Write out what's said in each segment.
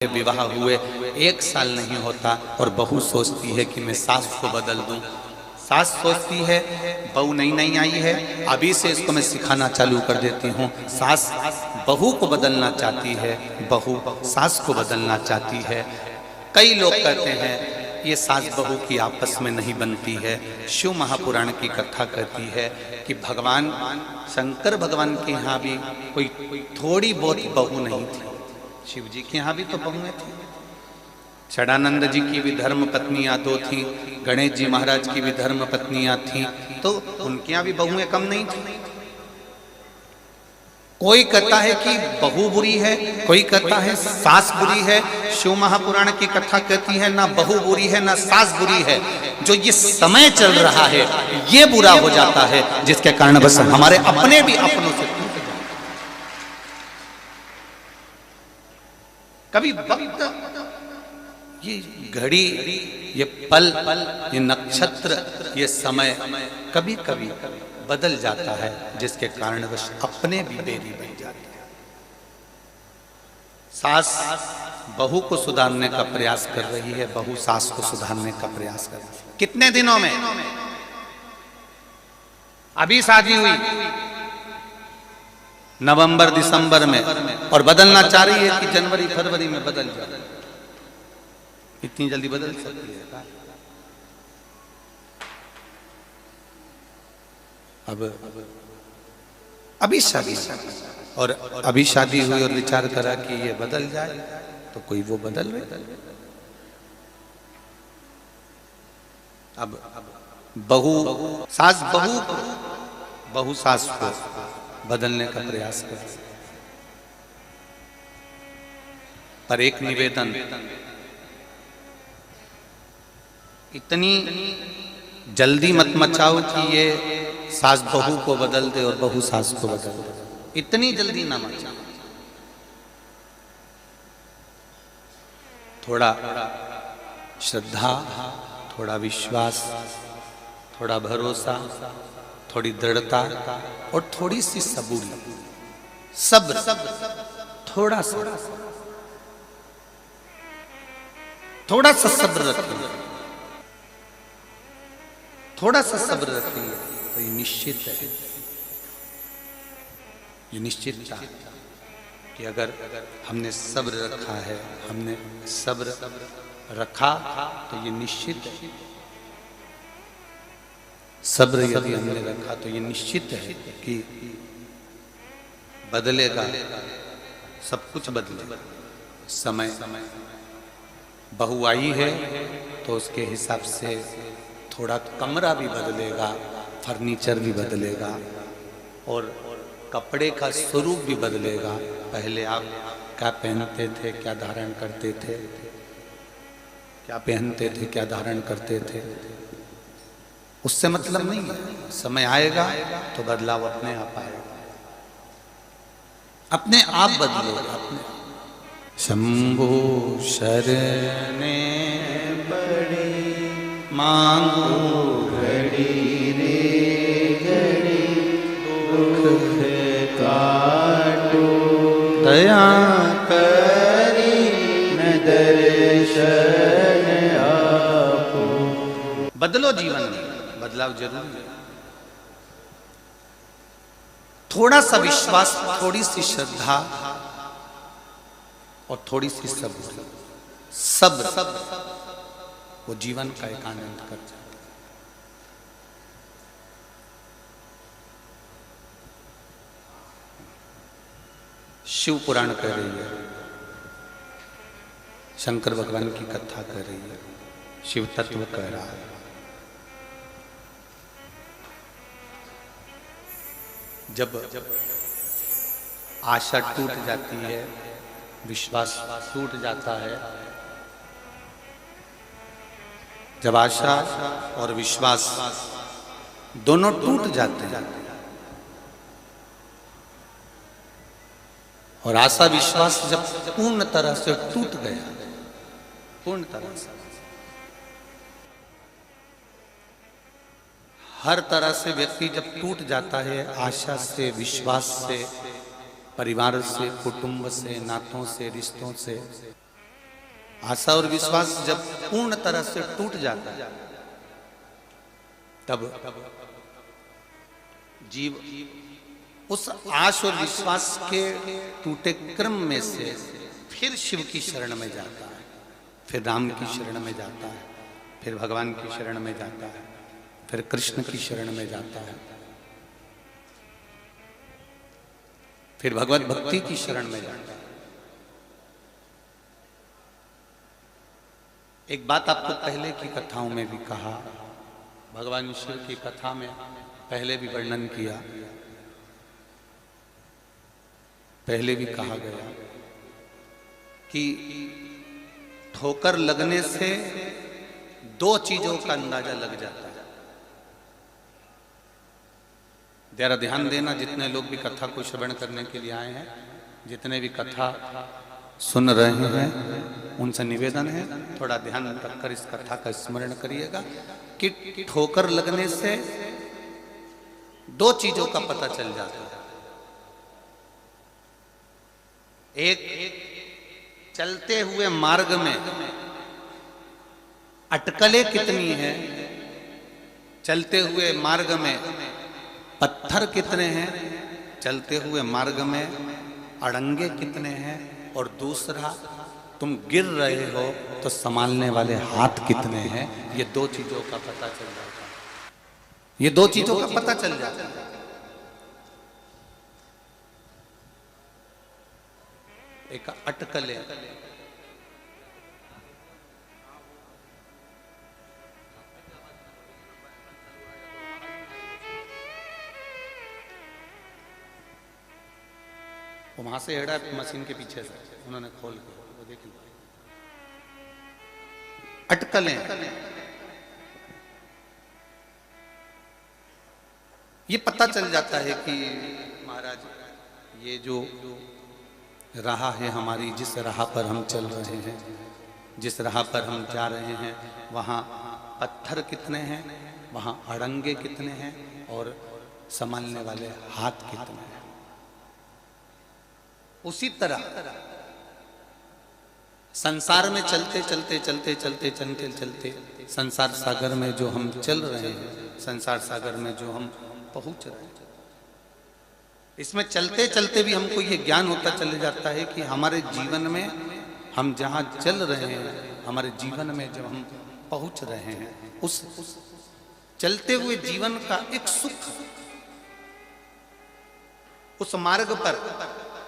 विवाह हुए 1 साल नहीं होता और बहू सोचती है कि मैं सास को बदल दूं। सास सोचती है बहू नई नई आई है, अभी से इसको मैं सिखाना चालू कर देती हूँ। सास बहू को बदलना चाहती है, बहू सास को बदलना चाहती है। कई लोग कहते हैं ये सास बहू की आपस में नहीं बनती है। शिव महापुराण की कथा कहती है कि भगवान शंकर भगवान के यहाँ भी कोई थोड़ी बहुत बहू नहीं थी। शिव जी के यहाँ भी तो बहुएं थी। षडानंद जी की भी धर्म पत्नियां 2 थी, गणेश जी महाराज की भी धर्म पत्नियां थी, तो उनके यहाँ भी बहुएं कम नहीं थी। कोई कहता है कि बहू बुरी है, कोई कहता है सास बुरी है। शिव महापुराण की कथा कहती है ना बहू बुरी है ना सास बुरी है, जो ये समय चल रहा है ये बुरा हो जाता है, जिसके कारण बस हमारे अपने भी अपनों से कभी वक्त, ये घड़ी, ये पल, ये नक्षत्र, ये समय कभी कभी बदल जाता है, जिसके कारण बस अपने भी बेरी बन जाते हैं। सास बहू को सुधारने का प्रयास कर रही है, बहू सास को सुधारने का प्रयास कर रही है। कितने दिनों में? अभी शादी हुई नवंबर दिसंबर में, और बदलना चाह रही है कि जनवरी फरवरी में बदल जाए। इतनी जल्दी बदल सकती है? अब अभी शादी और अभी शादी हुई और विचार करा कि ये बदल जाए, तो कोई वो बदल रहे। अब बहू सास बहू सास को बदलने का प्रयास कर। पर एक निवेदन, इतनी जल्दी मत मचाओ कि ये सास बहू को बदल दे और बहू सास को बदल दे। इतनी जल्दी ना मचाओ। थोड़ा श्रद्धा, थोड़ा विश्वास, थोड़ा भरोसा, थोड़ी दृढ़ता और थोड़ी सी सबूरी, सब्र, थोड़ा सा सब्र रखेंगे, थोड़ा सा सब्र रखेंगे तो ये निश्चित है, ये निश्चित था कि अगर हमने सब्र रखा है, हमने सब्र रखा तो ये निश्चित है। सब्र यदि हमने रखा तो ये निश्चित है कि बदलेगा, सब कुछ बदलेगा। समय बहू आई है तो उसके हिसाब से थोड़ा कमरा भी बदलेगा, फर्नीचर भी बदलेगा और कपड़े का स्वरूप भी बदलेगा। पहले आप क्या पहनते थे, क्या धारण करते थे, क्या पहनते थे, क्या धारण करते थे, उससे मतलब नहीं है। समय आएगा तो बदलाव अपने आप आएगा, अपने आप बदलेगा। अपने शंभो शरणे पड़ी मांगो घड़ी रे घड़ी, दुख काटो दया करी न दर्शन आपो। बदलो जीवन में, बदलाव जरूरी है। थोड़ा सा विश्वास, थोड़ी सी श्रद्धा और थोड़ी सी सब्र, वो जीवन का एक आनंद कर जाए। शिव पुराण कह रही है, शंकर भगवान की कथा कह रही है, शिव तत्व कह रहा है। जब आशा टूट जाती है, विश्वास टूट जाता है, जब आशा और विश्वास दोनों टूट जाते हैं और आशा विश्वास जब पूर्ण तरह से टूट गया, पूर्ण तरह से हर तरह से व्यक्ति जब टूट जाता है, आशा से, विश्वास से, परिवार से, कुटुंब से, नातों से, रिश्तों से, आशा और विश्वास जब पूर्ण तरह से टूट जाता है तब जीव उस आश और विश्वास के टूटे क्रम में से फिर शिव की शरण में जाता है, फिर राम की शरण में जाता है, फिर भगवान की शरण में जाता है, फिर कृष्ण की शरण में जाता है, फिर भगवत भक्ति की शरण में जाता है। एक बात आपको पहले की कथाओं में भी कहा, भगवान शिव की कथा में पहले भी वर्णन किया, पहले भी कहा गया कि ठोकर लगने से दो चीजों का अंदाजा लग जाता है। जरा ध्यान देना, जितने लोग भी कथा को श्रवण करने के लिए आए हैं, जितने भी कथा सुन रहे हैं, उनसे निवेदन है थोड़ा ध्यान रखकर इस कथा का स्मरण करिएगा कि ठोकर लगने से दो चीजों का पता चल जाता है। एक, चलते हुए मार्ग में अटकलें कितनी हैं, चलते हुए मार्ग में पत्थर कितने हैं, चलते हुए मार्ग में अड़ंगे कितने हैं, और दूसरा तुम गिर रहे हो तो संभालने वाले हाथ कितने हैं। ये दो चीजों का पता चल जाता है, ये दो चीजों का पता चल जाता है। एक अटकले, वहां से हेड़ा मशीन के पीछे से उन्होंने खोल के वो देख लिया। अटकलें, ये पता चल जाता है कि महाराज ये जो राह है हमारी, जिस राह पर हम चल रहे हैं, जिस राह पर हम जा रहे हैं, वहाँ पत्थर कितने हैं, वहाँ अड़ंगे कितने हैं, और संभालने वाले हाथ कितने हैं। उसी तरह संसार में चलते चलते चलते चलते चलते चलते संसार सागर में जो हम चल रहे हैं, संसार सागर में जो हम पहुंच रहे हैं, इसमें चलते चलते भी हमको ये ज्ञान होता चले जाता है कि हमारे जीवन में हम जहाँ चल रहे हैं, हमारे जीवन में जब हम पहुंच रहे हैं, उस चलते हुए जीवन का एक सुख, उस मार्ग पर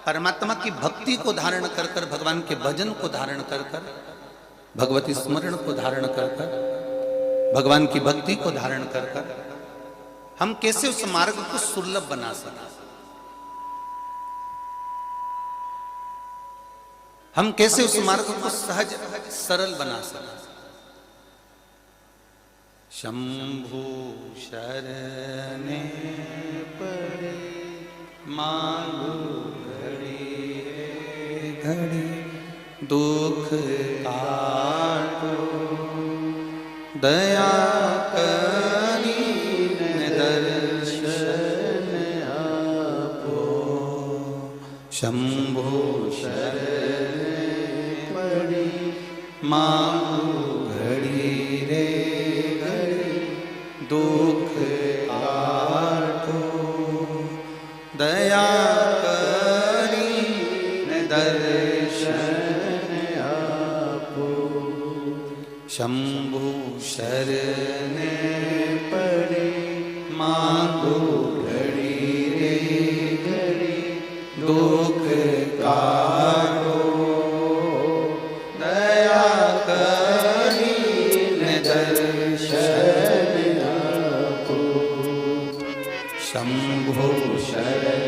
परमात्मा की भक्ति को धारण कर कर, भगवान के भजन को धारण कर कर, भगवती स्मरण को धारण कर कर, भगवान की भक्ति को धारण कर कर हम कैसे उस मार्ग को सुलभ बना सकें, हम कैसे उस मार्ग को सहज सरल बना सकें। शंभु शरणे पड़े मांगो घड़ी दुख काटो, दया करी दर्शन आपो। शंभो शरण पड़ी मांगो घड़ी रे घड़ी दुख काटो, दया शंभु शरण पड़े मांगो घड़ी रे घड़ी दुख काटो, दया करी दर्शन आपो। शंभु शरण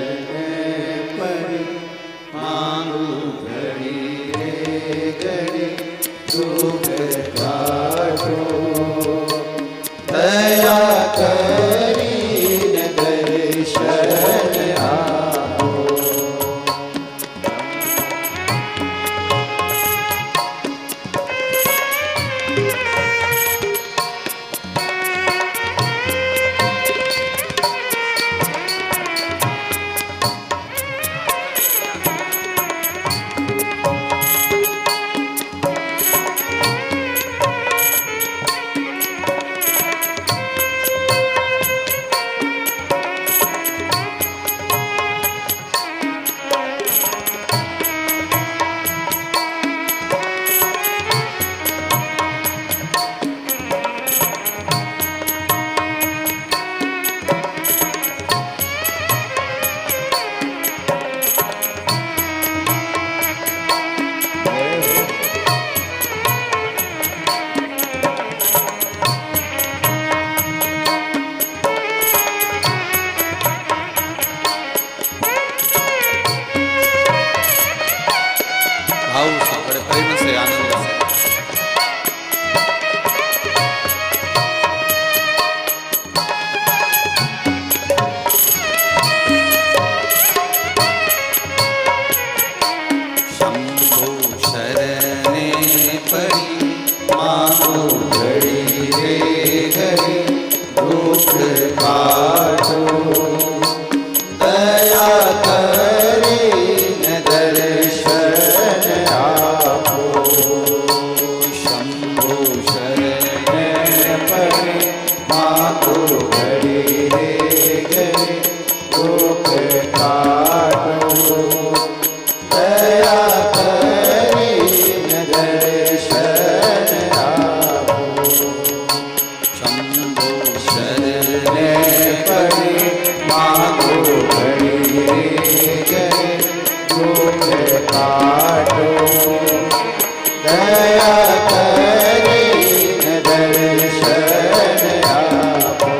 पड़े मांगो घड़ी रे घड़ी दुख काटो, दया करी दर्शन आपो। पड़ी मांगो घड़ी रे घड़ी दुख काटो दया करे न दर्शन आपो शंभो शरण पड़े मांगो घड़ी रे घड़ी दुख काटो दया करे न दर्शन आपो शंभो शरण पड़े मांगो घड़ी रे घड़ी दुख काटो दया करे न दर्शन आपो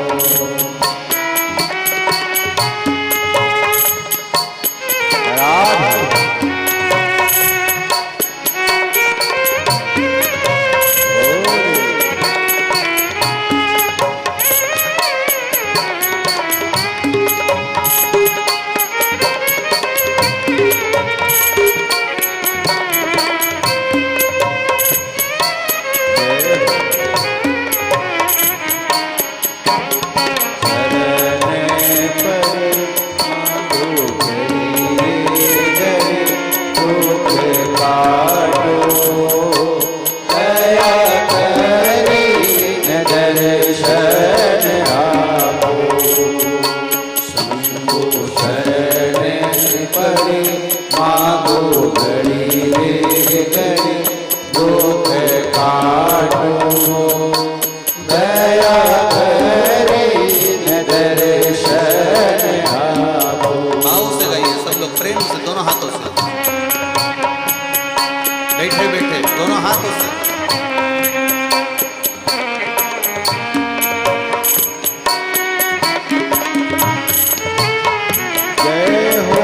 बैठे बैठे दोनों हाथों से जय हो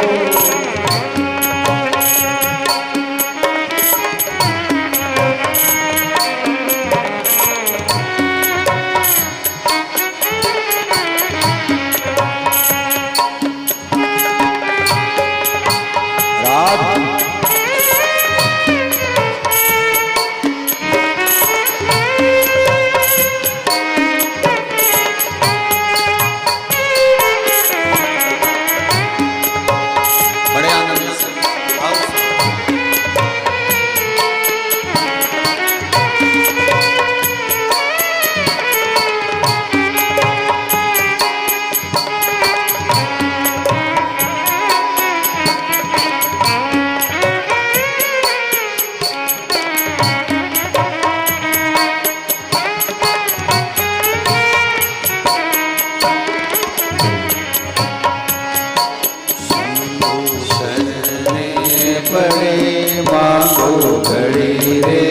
घड़ी रे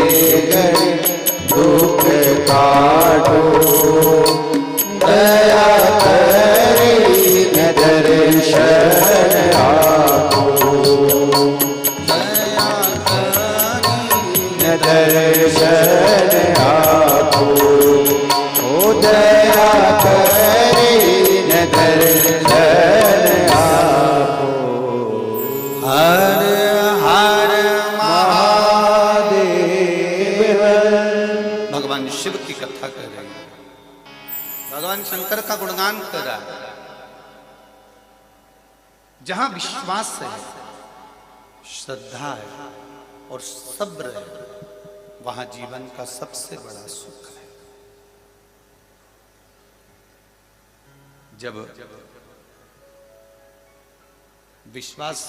घड़ी दुख काटो दया करे न दर्शन आपो दया करे न दर्शन आपो ओ दया करे न दर्शन आपो हर भगवान शिव की कथा कर रहे हैं, भगवान शंकर का गुणगान कर रहा है। जहां विश्वास है, श्रद्धा है और सब्र है, वहां जीवन का सबसे बड़ा सुख है। जब विश्वास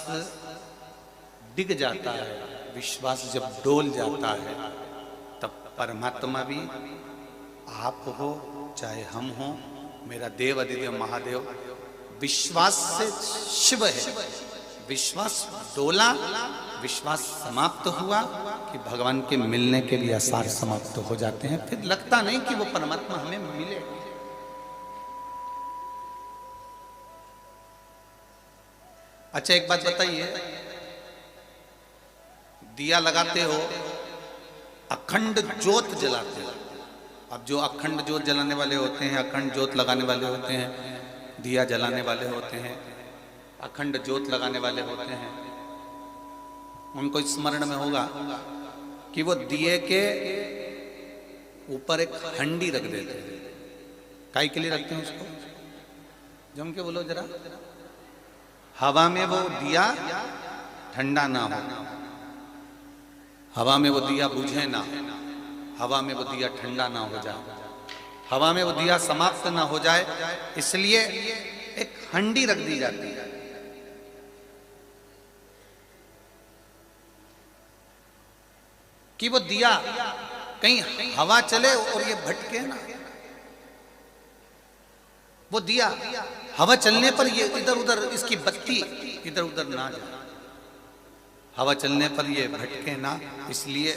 डिग जाता है, विश्वास जब डोल जाता है, तब परमात्मा भी आप हो चाहे हम हो, मेरा देव अधिदेव महादेव विश्वास से शिव है। विश्वास डोला, विश्वास समाप्त हुआ कि भगवान के मिलने के लिए आसार समाप्त हो जाते हैं। फिर लगता नहीं कि वो परमात्मा हमें मिले। अच्छा एक बात बताइए, दिया लगाते हो, अखंड ज्योत जलाते हो। अब जो अखंड ज्योत जलाने वाले होते हैं, अखंड ज्योत लगाने वाले होते हैं, दिया जलाने वाले होते हैं, अखंड ज्योत लगाने वाले होते हैं, उनको स्मरण में होगा कि वो दिए के ऊपर एक हंडी रख देते हैं। काहे के लिए रखते हैं उसको? जम के बोलो जरा। हवा में वो दिया ठंडा ना हो, हवा में वो दिया बुझे ना, हवा में वो दिया ठंडा ना हो जाए, हवा में वो दिया समाप्त ना हो जाए, इसलिए एक हंडी रख दी जाती है। कि वो दिया कहीं हवा चले और ये भटके ना। वो दिया हवा चलने पर ये इधर उधर, इसकी बत्ती इधर उधर ना जाए, हवा चलने पर ये भटके ना, इसलिए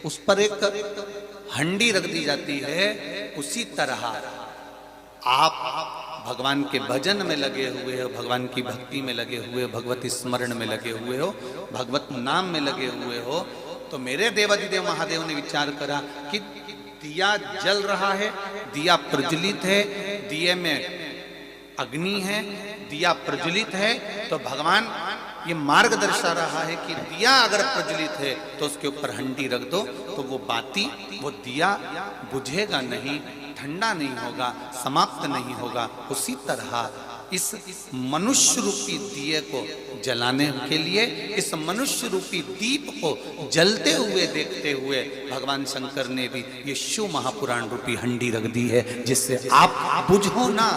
उस पर एक हंडी रख दी जाती है। उसी तरह आप भगवान के भजन में लगे हुए हो, भगवान की भक्ति में लगे हुए हो, भगवत स्मरण में लगे हुए हो, भगवत नाम में लगे हुए हो, तो मेरे देवाधिदेव महादेव ने विचार करा कि दिया जल रहा है, दिया प्रज्वलित है, दिए में अग्नि है, दिया प्रज्वलित है, तो भगवान ये मार्ग दर्शा रहा है कि दिया अगर प्रज्वलित है तो उसके ऊपर हंडी रख दो, तो वो बाती, वो दिया बुझेगा नहीं, ठंडा नहीं होगा, समाप्त नहीं होगा। उसी तरह इस मनुष्य रूपी दिए को जलाने के लिए, इस मनुष्य रूपी दीप को जलते हुए देखते हुए भगवान शंकर ने भी ये शिव महापुराण रूपी हंडी रख दी है, जिससे आप बुझो ना।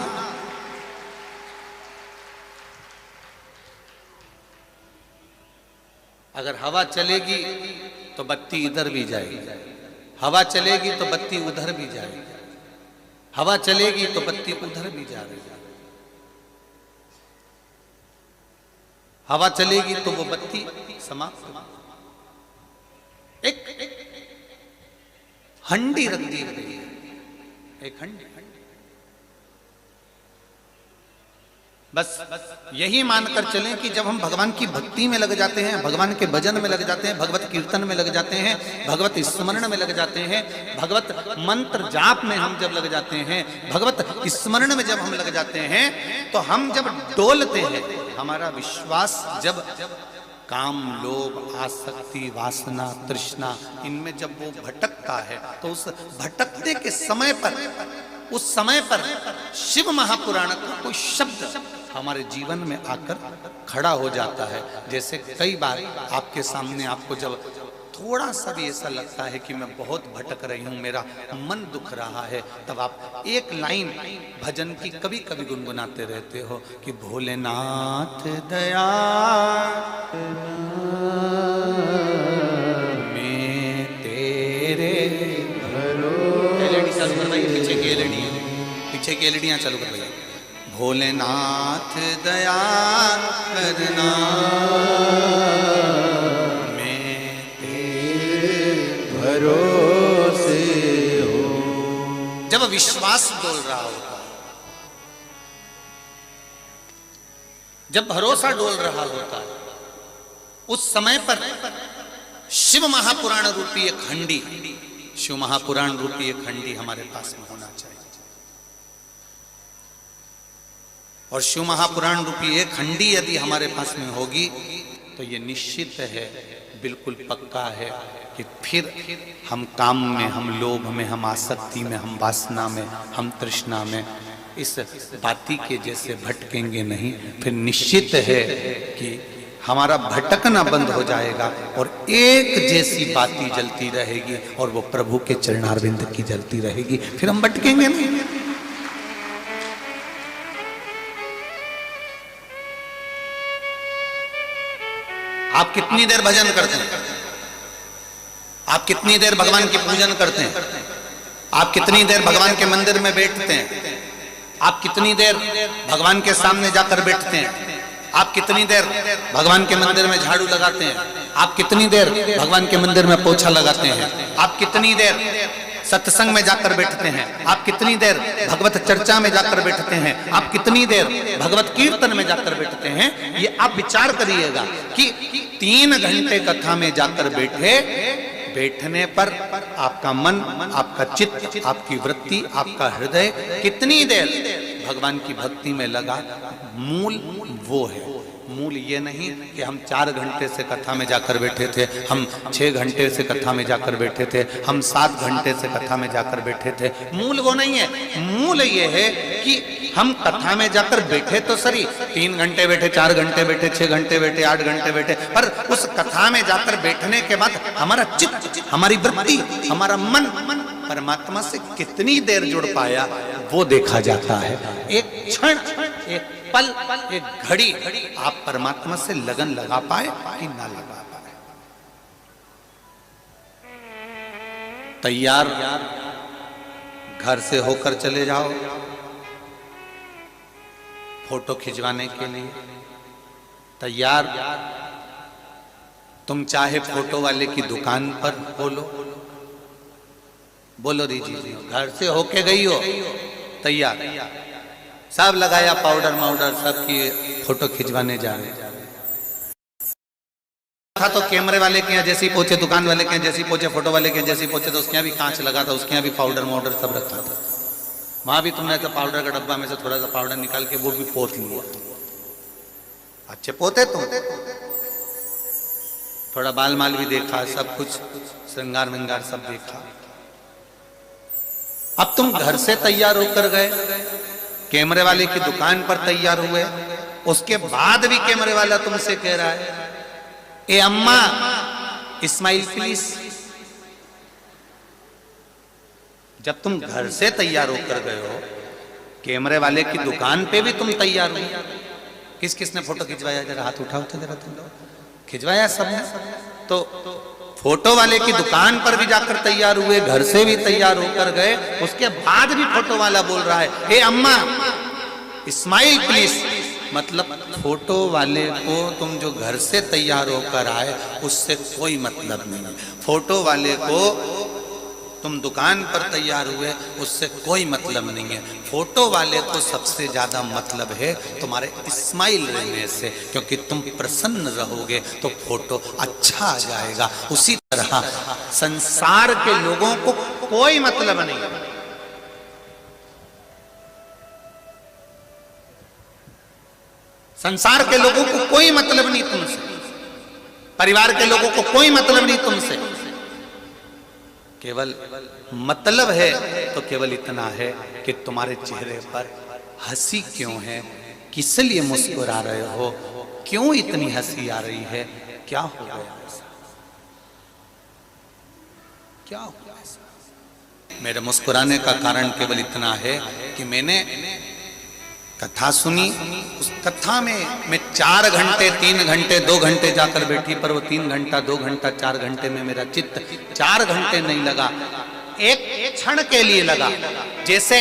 अगर हवा चलेगी तो बत्ती इधर भी जाएगी, हवा चलेगी तो बत्ती उधर भी जाएगी, हवा चलेगी तो बत्ती उधर भी जाएगी, हवा चलेगी तो वो बत्ती समाप्त हो। एक हंडी रख दी गई है, एक हंडी। बस यही मानकर चलें कि जब हम भगवान की भक्ति में लग जाते हैं, भगवान के भजन में लग जाते हैं, भगवत कीर्तन में लग जाते हैं, भगवत स्मरण में लग जाते हैं, भगवत मंत्र जाप में हम जब लग जाते हैं, भगवत स्मरण में जब हम लग जाते हैं, तो हम जब डोलते हैं, हमारा विश्वास जब काम, लोभ, आसक्ति, वासना, तृष्णा, इनमें जब वो भटकता है, तो उस भटकने के समय पर, उस समय पर शिव महापुराण का कोई शब्द हमारे जीवन में आकर खड़ा हो जाता है। जैसे कई बार आपके सामने आपको जब थोड़ा सा भी ऐसा लगता है कि मैं बहुत भटक रही हूं, मेरा मन दुख रहा है, तब आप एक लाइन भजन की कभी कभी गुनगुनाते रहते हो कि भोलेनाथ दया मैं तेरे एलईडी चालू कर भाई, पीछे की एलईडी, पीछे की एलईडियां चालू कर भाई। भोलेनाथ दया करना भरोसे हो। जब विश्वास डोल रहा होता है, जब भरोसा डोल रहा होता है, उस समय पर शिव महापुराण रूपी एक हंडी, शिव महापुराण रूपी एक हंडी हमारे पास में होना चाहिए। और शिव महापुराण रूपी एक हंडी यदि हमारे पास में होगी तो ये निश्चित है, बिल्कुल पक्का है कि फिर हम काम में, हम लोभ में, हम आसक्ति में, हम वासना में, हम तृष्णा में इस बाती के जैसे भटकेंगे नहीं। फिर निश्चित है कि हमारा भटकना बंद हो जाएगा और एक जैसी बाती जलती रहेगी और वो प्रभु के चरणारविंद की जलती रहेगी, फिर हम भटकेंगे नहीं। आप कितनी देर भजन करते हैं? आप कितनी देर भगवान की पूजन करते हैं? आप कितनी देर भगवान के मंदिर में बैठते हैं? आप कितनी देर भगवान के सामने जाकर बैठते हैं? आप कितनी देर भगवान के मंदिर में झाड़ू लगाते हैं? आप कितनी देर भगवान के मंदिर में पोछा लगाते हैं? आप कितनी देर सत्संग में जाकर बैठते हैं? आप कितनी देर भगवत चर्चा में जाकर बैठते हैं? आप कितनी देर भगवत कीर्तन में जाकर बैठते हैं? ये आप विचार करिएगा कि 3 घंटे कथा में जाकर बैठे, बैठने पर आपका मन, आपका चित्त, आपकी वृत्ति, आपका हृदय कितनी देर भगवान की भक्ति में लगा, मूल वो है। मूल ये नहीं कि हम 4 घंटे से कथा में जाकर बैठे थे, हम 6 घंटे से कथा में जाकर बैठे थे, हम 7 घंटे से कथा में जाकर बैठे थे। मूल वो नहीं है। मूल ये है कि हम कथा में जाकर बैठे तो सही, 3 घंटे बैठे, 4 घंटे बैठे, 6 घंटे बैठे, 8 घंटे बैठे, पर उस कथा में जाकर बैठने के बाद हमारा चित्त, हमारी वृत्ति, हमारा मन परमात्मा से कितनी देर जुड़ पाया वो देखा जाता है। एक क्षण, एक पल, एक घड़ी आप परमात्मा से लगन लगा पाए कि ना लगा पाए। तैयार घर से होकर चले जाओ फोटो खिंचवाने के लिए, तैयार तुम चाहे फोटो वाले की दुकान पर बोलो दीजिए, घर से होके गई हो तैयार, सब लगाया पाउडर माउडर सब की, फोटो खिंचवाने जा रहे था तो कैमरे वाले के यहाँ जैसी पहुंचे, दुकान वाले के यहाँ जैसी पहुंचे, फोटो वाले के यहाँ जैसी पहुंचे, तो उसके यहाँ भी कांच लगा था, उसके यहाँ भी पाउडर माउडर सब रखा था। वहां भी तुमने तो पाउडर का डब्बा में से थोड़ा सा पाउडर निकाल के वो भी पोत लिया। अच्छे पोते तुम, थोड़ा बाल माल भी देखा, सब कुछ श्रृंगार विंगार सब देखा। अब तुम घर से तैयार होकर गए, कैमरे वाले की दुकान पर तैयार हुए, उसके बाद भी कैमरे वाला तुमसे कह रहा है ए अम्मा स्माइल प्लीज। जब तुम घर से तैयार होकर गए हो, कैमरे वाले की दुकान पे भी तुम तैयार हुए, किस किसने फोटो खिंचवाया? जरा हाथ उठाओ तो जरा, तुम खिंचवाया सबने। तो फोटो वाले की दुकान पर भी जाकर तैयार हुए, घर से भी तैयार होकर गए, उसके बाद भी फोटो वाला बोल रहा है ए अम्मा स्माइल प्लीज। मतलब फोटो वाले को तुम जो घर से तैयार होकर आए उससे कोई मतलब नहीं। फोटो वाले को तुम दुकान पर तैयार हुए उससे कोई मतलब नहीं है। फोटो वाले को सबसे ज्यादा मतलब है तुम्हारे स्माइल रहने से, क्योंकि तुम प्रसन्न रहोगे तो फोटो अच्छा आ जाएगा। उसी तरह संसार के लोगों को कोई मतलब नहीं, संसार के लोगों को कोई मतलब नहीं तुमसे, परिवार के लोगों को कोई मतलब नहीं तुमसे। केवल मतलब है तो केवल इतना है कि तुम्हारे चेहरे पर हंसी क्यों है, किस लिए मुस्कुरा रहे हो, क्यों इतनी हंसी आ रही है, क्या हो गया ऐसा, क्या हो गया ऐसा। मेरे मुस्कुराने का कारण केवल इतना है कि मैंने कथा सुनी, उस कथा में मैं 4 घंटे 3 घंटे 2 घंटे जाकर बैठी, पर वो 3 घंटा 2 घंटा 4 घंटे में मेरा चित्त 4 घंटे नहीं लगा, एक क्षण के लिए लगा। जैसे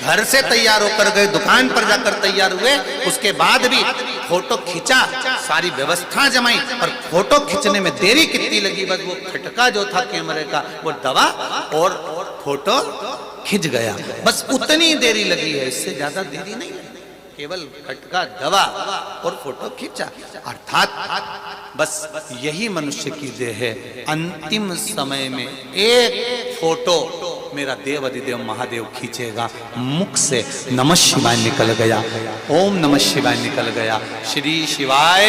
घर से तैयार होकर गए, दुकान पर जाकर तैयार हुए, उसके बाद भी फोटो खींचा, सारी व्यवस्था जमाई, और फोटो खींचने में देरी कितनी लगी, बस वो खटका जो था कैमरे का वो दबा और फोटो खिंच गया, बस उतनी देरी लगी है, इससे ज्यादा देरी नहीं लगी, केवल खटका दबा और फोटो खींचा। अर्थात बस यही मनुष्य की देह है। अंतिम समय में एक फोटो मेरा देव अधिदेव महादेव खींचेगा, मुख से नमः शिवाय निकल गया, ओम नमः शिवाय निकल गया, श्री शिवाय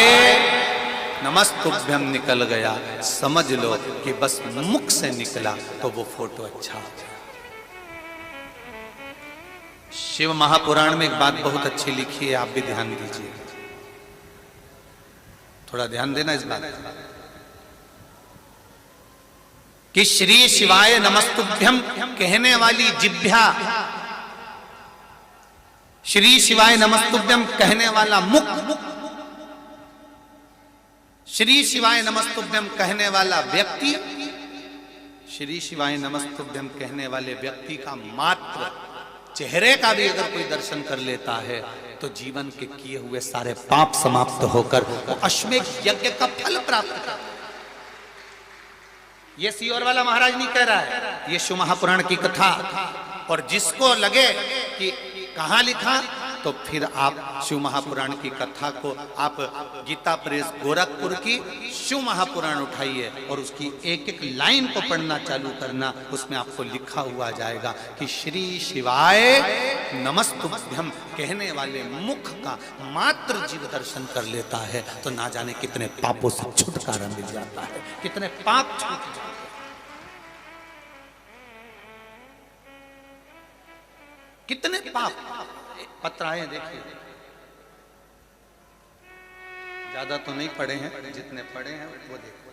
नमस्तुभ्यम निकल गया, समझ लो कि बस मुख से निकला तो वो फोटो अच्छा हो गया। शिव महापुराण में एक बात बहुत अच्छी लिखी है, आप भी ध्यान दीजिए, थोड़ा ध्यान देना इस बात कि श्री शिवाय नमस्तुभ्यम कहने वाली जिह्वा, श्री शिवाय नमस्तुभ्यम कहने वाला मुख, श्री शिवाय नमस्तुभ्यम कहने वाला व्यक्ति, श्री शिवाय नमस्तुभ्यम कहने वाले व्यक्ति का मात्र चेहरे का भी अगर कोई दर्शन कर लेता है तो जीवन के किए हुए सारे पाप समाप्त होकर वो अश्वमेध यज्ञ का फल प्राप्त करता है। ये सियोर वाला महाराज नहीं कह रहा है, ये शिव महापुराण की कथा। और जिसको लगे कि कहां लिखा, तो फिर आप शिव महापुराण की कथा को, आप गीता प्रेस गोरखपुर की शिव महापुराण उठाइए और उसकी एक एक लाइन को पढ़ना चालू करना, उसमें आपको लिखा हुआ जाएगा कि श्री शिवाय नमस्तुभ्यम कहने वाले मुख का मात्र जीव दर्शन कर लेता है तो ना जाने कितने पापों से छुटकारा मिल जाता है, कितने पाप छूट जाते हैं। कितने पाप। पत्र आए देखिए, ज्यादा तो नहीं पढ़े हैं, जितने पढ़े हैं वो देखो।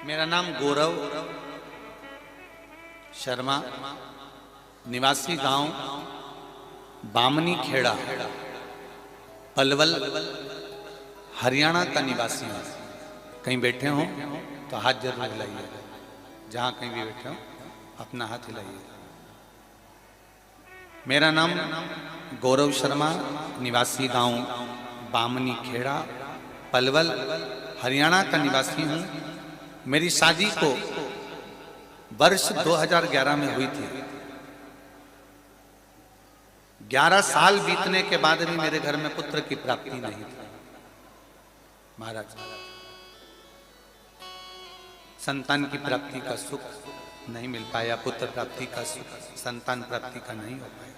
मेरा नाम गौरव शर्मा, निवासी गांव बामनी खेड़ा, पलवल, हरियाणा का निवासी हूँ। कहीं बैठे हो तो हाथ जरूर हिलाइए, जहाँ कहीं भी बैठे हो अपना हाथ हिलाइए। मेरा नाम गौरव शर्मा, निवासी गांव बामनी खेड़ा, पलवल, हरियाणा का निवासी हूँ। मेरी शादी को वर्ष 2011 में हुई थी। 11 साल बीतने के बाद भी मेरे घर में पुत्र की प्राप्ति नहीं थी। महाराज, संतान की प्राप्ति का सुख नहीं मिल पाया, पुत्र प्राप्ति का सुख संतान प्राप्ति का नहीं हो पाया।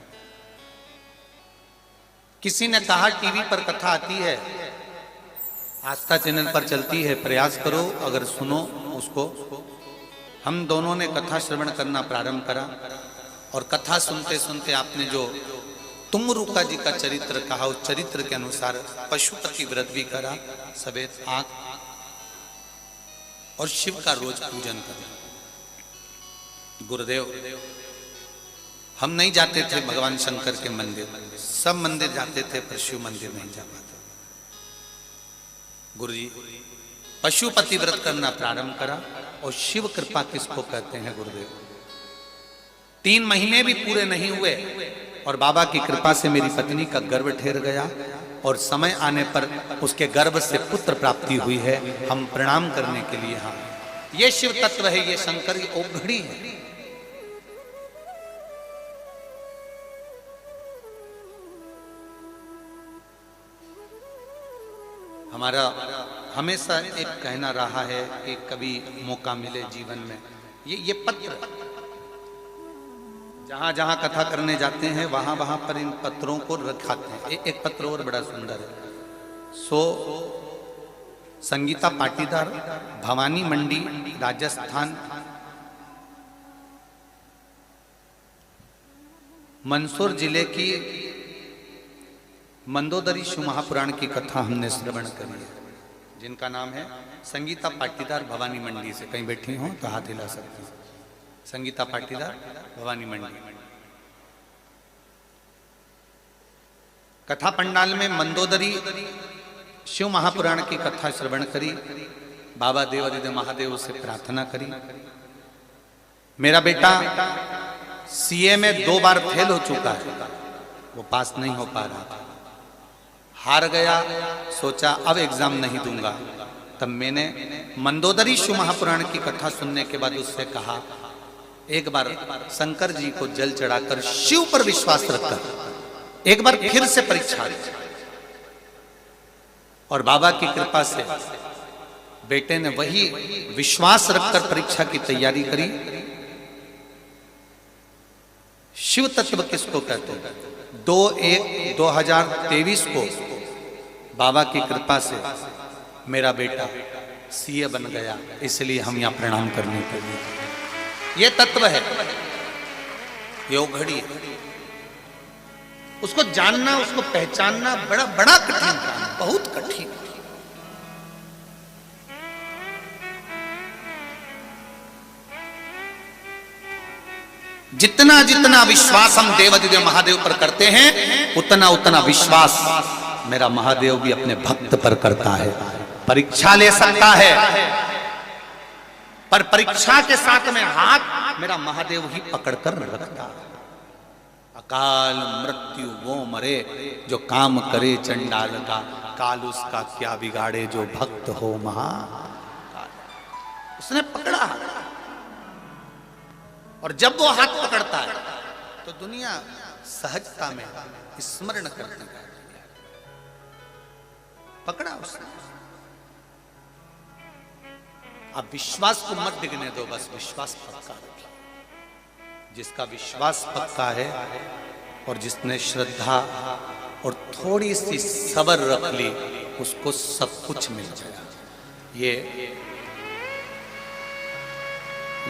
किसी ने कहा टीवी पर कथा आती है, आस्था चैनल पर चलती है, प्रयास करो, अगर सुनो उसको। हम दोनों ने कथा श्रवण करना प्रारंभ करा और कथा सुनते सुनते आपने जो तुंगरुका जी का चरित्र कहा, उस चरित्र के अनुसार पशुपति व्रत भी करा, सफेद आंख, और शिव का रोज पूजन करा। गुरुदेव, हम नहीं जाते थे भगवान शंकर के मंदिर, सब मंदिर जाते थे पर शिव मंदिर नहीं जा पाते। गुरुजी पशुपति व्रत करना प्रारंभ करा, और शिव कृपा किसको कहते हैं गुरुदेव। 3 महीने भी पूरे नहीं हुए और बाबा की कृपा से मेरी पत्नी का गर्भ ठहर गया और समय आने पर उसके गर्भ से पुत्र प्राप्ति हुई है। हम प्रणाम करने के लिए, हाँ, ये शिव तत्व है, ये शंकर की औघड़ी है। हमारा हमेशा एक कहना रहा है कि कभी मौका मिले जीवन में, ये पत्र, जहां जहां कथा करने जाते हैं वहां वहां पर इन पत्रों को रखाते हैं। एक पत्र और बड़ा सुंदर है। संगीता पाटीदार, भवानी मंडी, राजस्थान, मंदसौर जिले की मंदोदरी शिव महापुराण की कथा हमने श्रवण करी है, जिनका नाम है संगीता पाटीदार, भवानी मंडी से। कहीं बैठी हो तो हाथ हिला सकती हैं। संगीता पाटीदार, भवानी मंडी। कथा पंडाल में मंदोदरी शिव महापुराण की कथा श्रवण करी, बाबा देवादिदेव महादेव से प्रार्थना करी। मेरा बेटा सीए में 2 बार फेल हो चुका है, वो पास नहीं हो पा रहा था, हार गया। सोचा अब एग्जाम नहीं दूंगा। तब मैंने मंदोदरी शिव महापुराण की कथा सुनने के बाद उससे कहा, एक बार शंकर जी को जल चढ़ाकर शिव पर विश्वास रखकर एक बार फिर से परीक्षा दी। और बाबा की कृपा से बेटे ने वही विश्वास रखकर परीक्षा की तैयारी करी। शिव तत्व किसको कहते हैं? 2/1/2023 को बाबा की कृपा से मेरा बेटा सीए बन गया, इसलिए हम यहाँ प्रणाम करने के लिए। ये तत्व है, ये औघड़ी है। उसको जानना, उसको पहचानना बड़ा बड़ा कठिन काम, बहुत कठिन। जितना जितना विश्वास हम देवाधिदेव महादेव पर करते हैं, उतना उतना विश्वास मेरा महादेव भी अपने भक्त पर करता है। परीक्षा ले सकता है, पर परीक्षा के साथ में हाथ मेरा महादेव ही पकड़कर रखता है। अकाल मृत्यु वो मरे जो काम करे चंडाल का, काल उसका क्या बिगाड़े जो भक्त हो महा। उसने पकड़ा, और जब वो हाथ पकड़ता है तो दुनिया सहजता में स्मरण करती है। पकड़ा उसने। अब विश्वास को मत डिगने दो, बस विश्वास पक्का रखिए। जिसका विश्वास पक्का है और जिसने श्रद्धा और थोड़ी सी सब्र रख ली, उसको सब कुछ मिल जाएगा। ये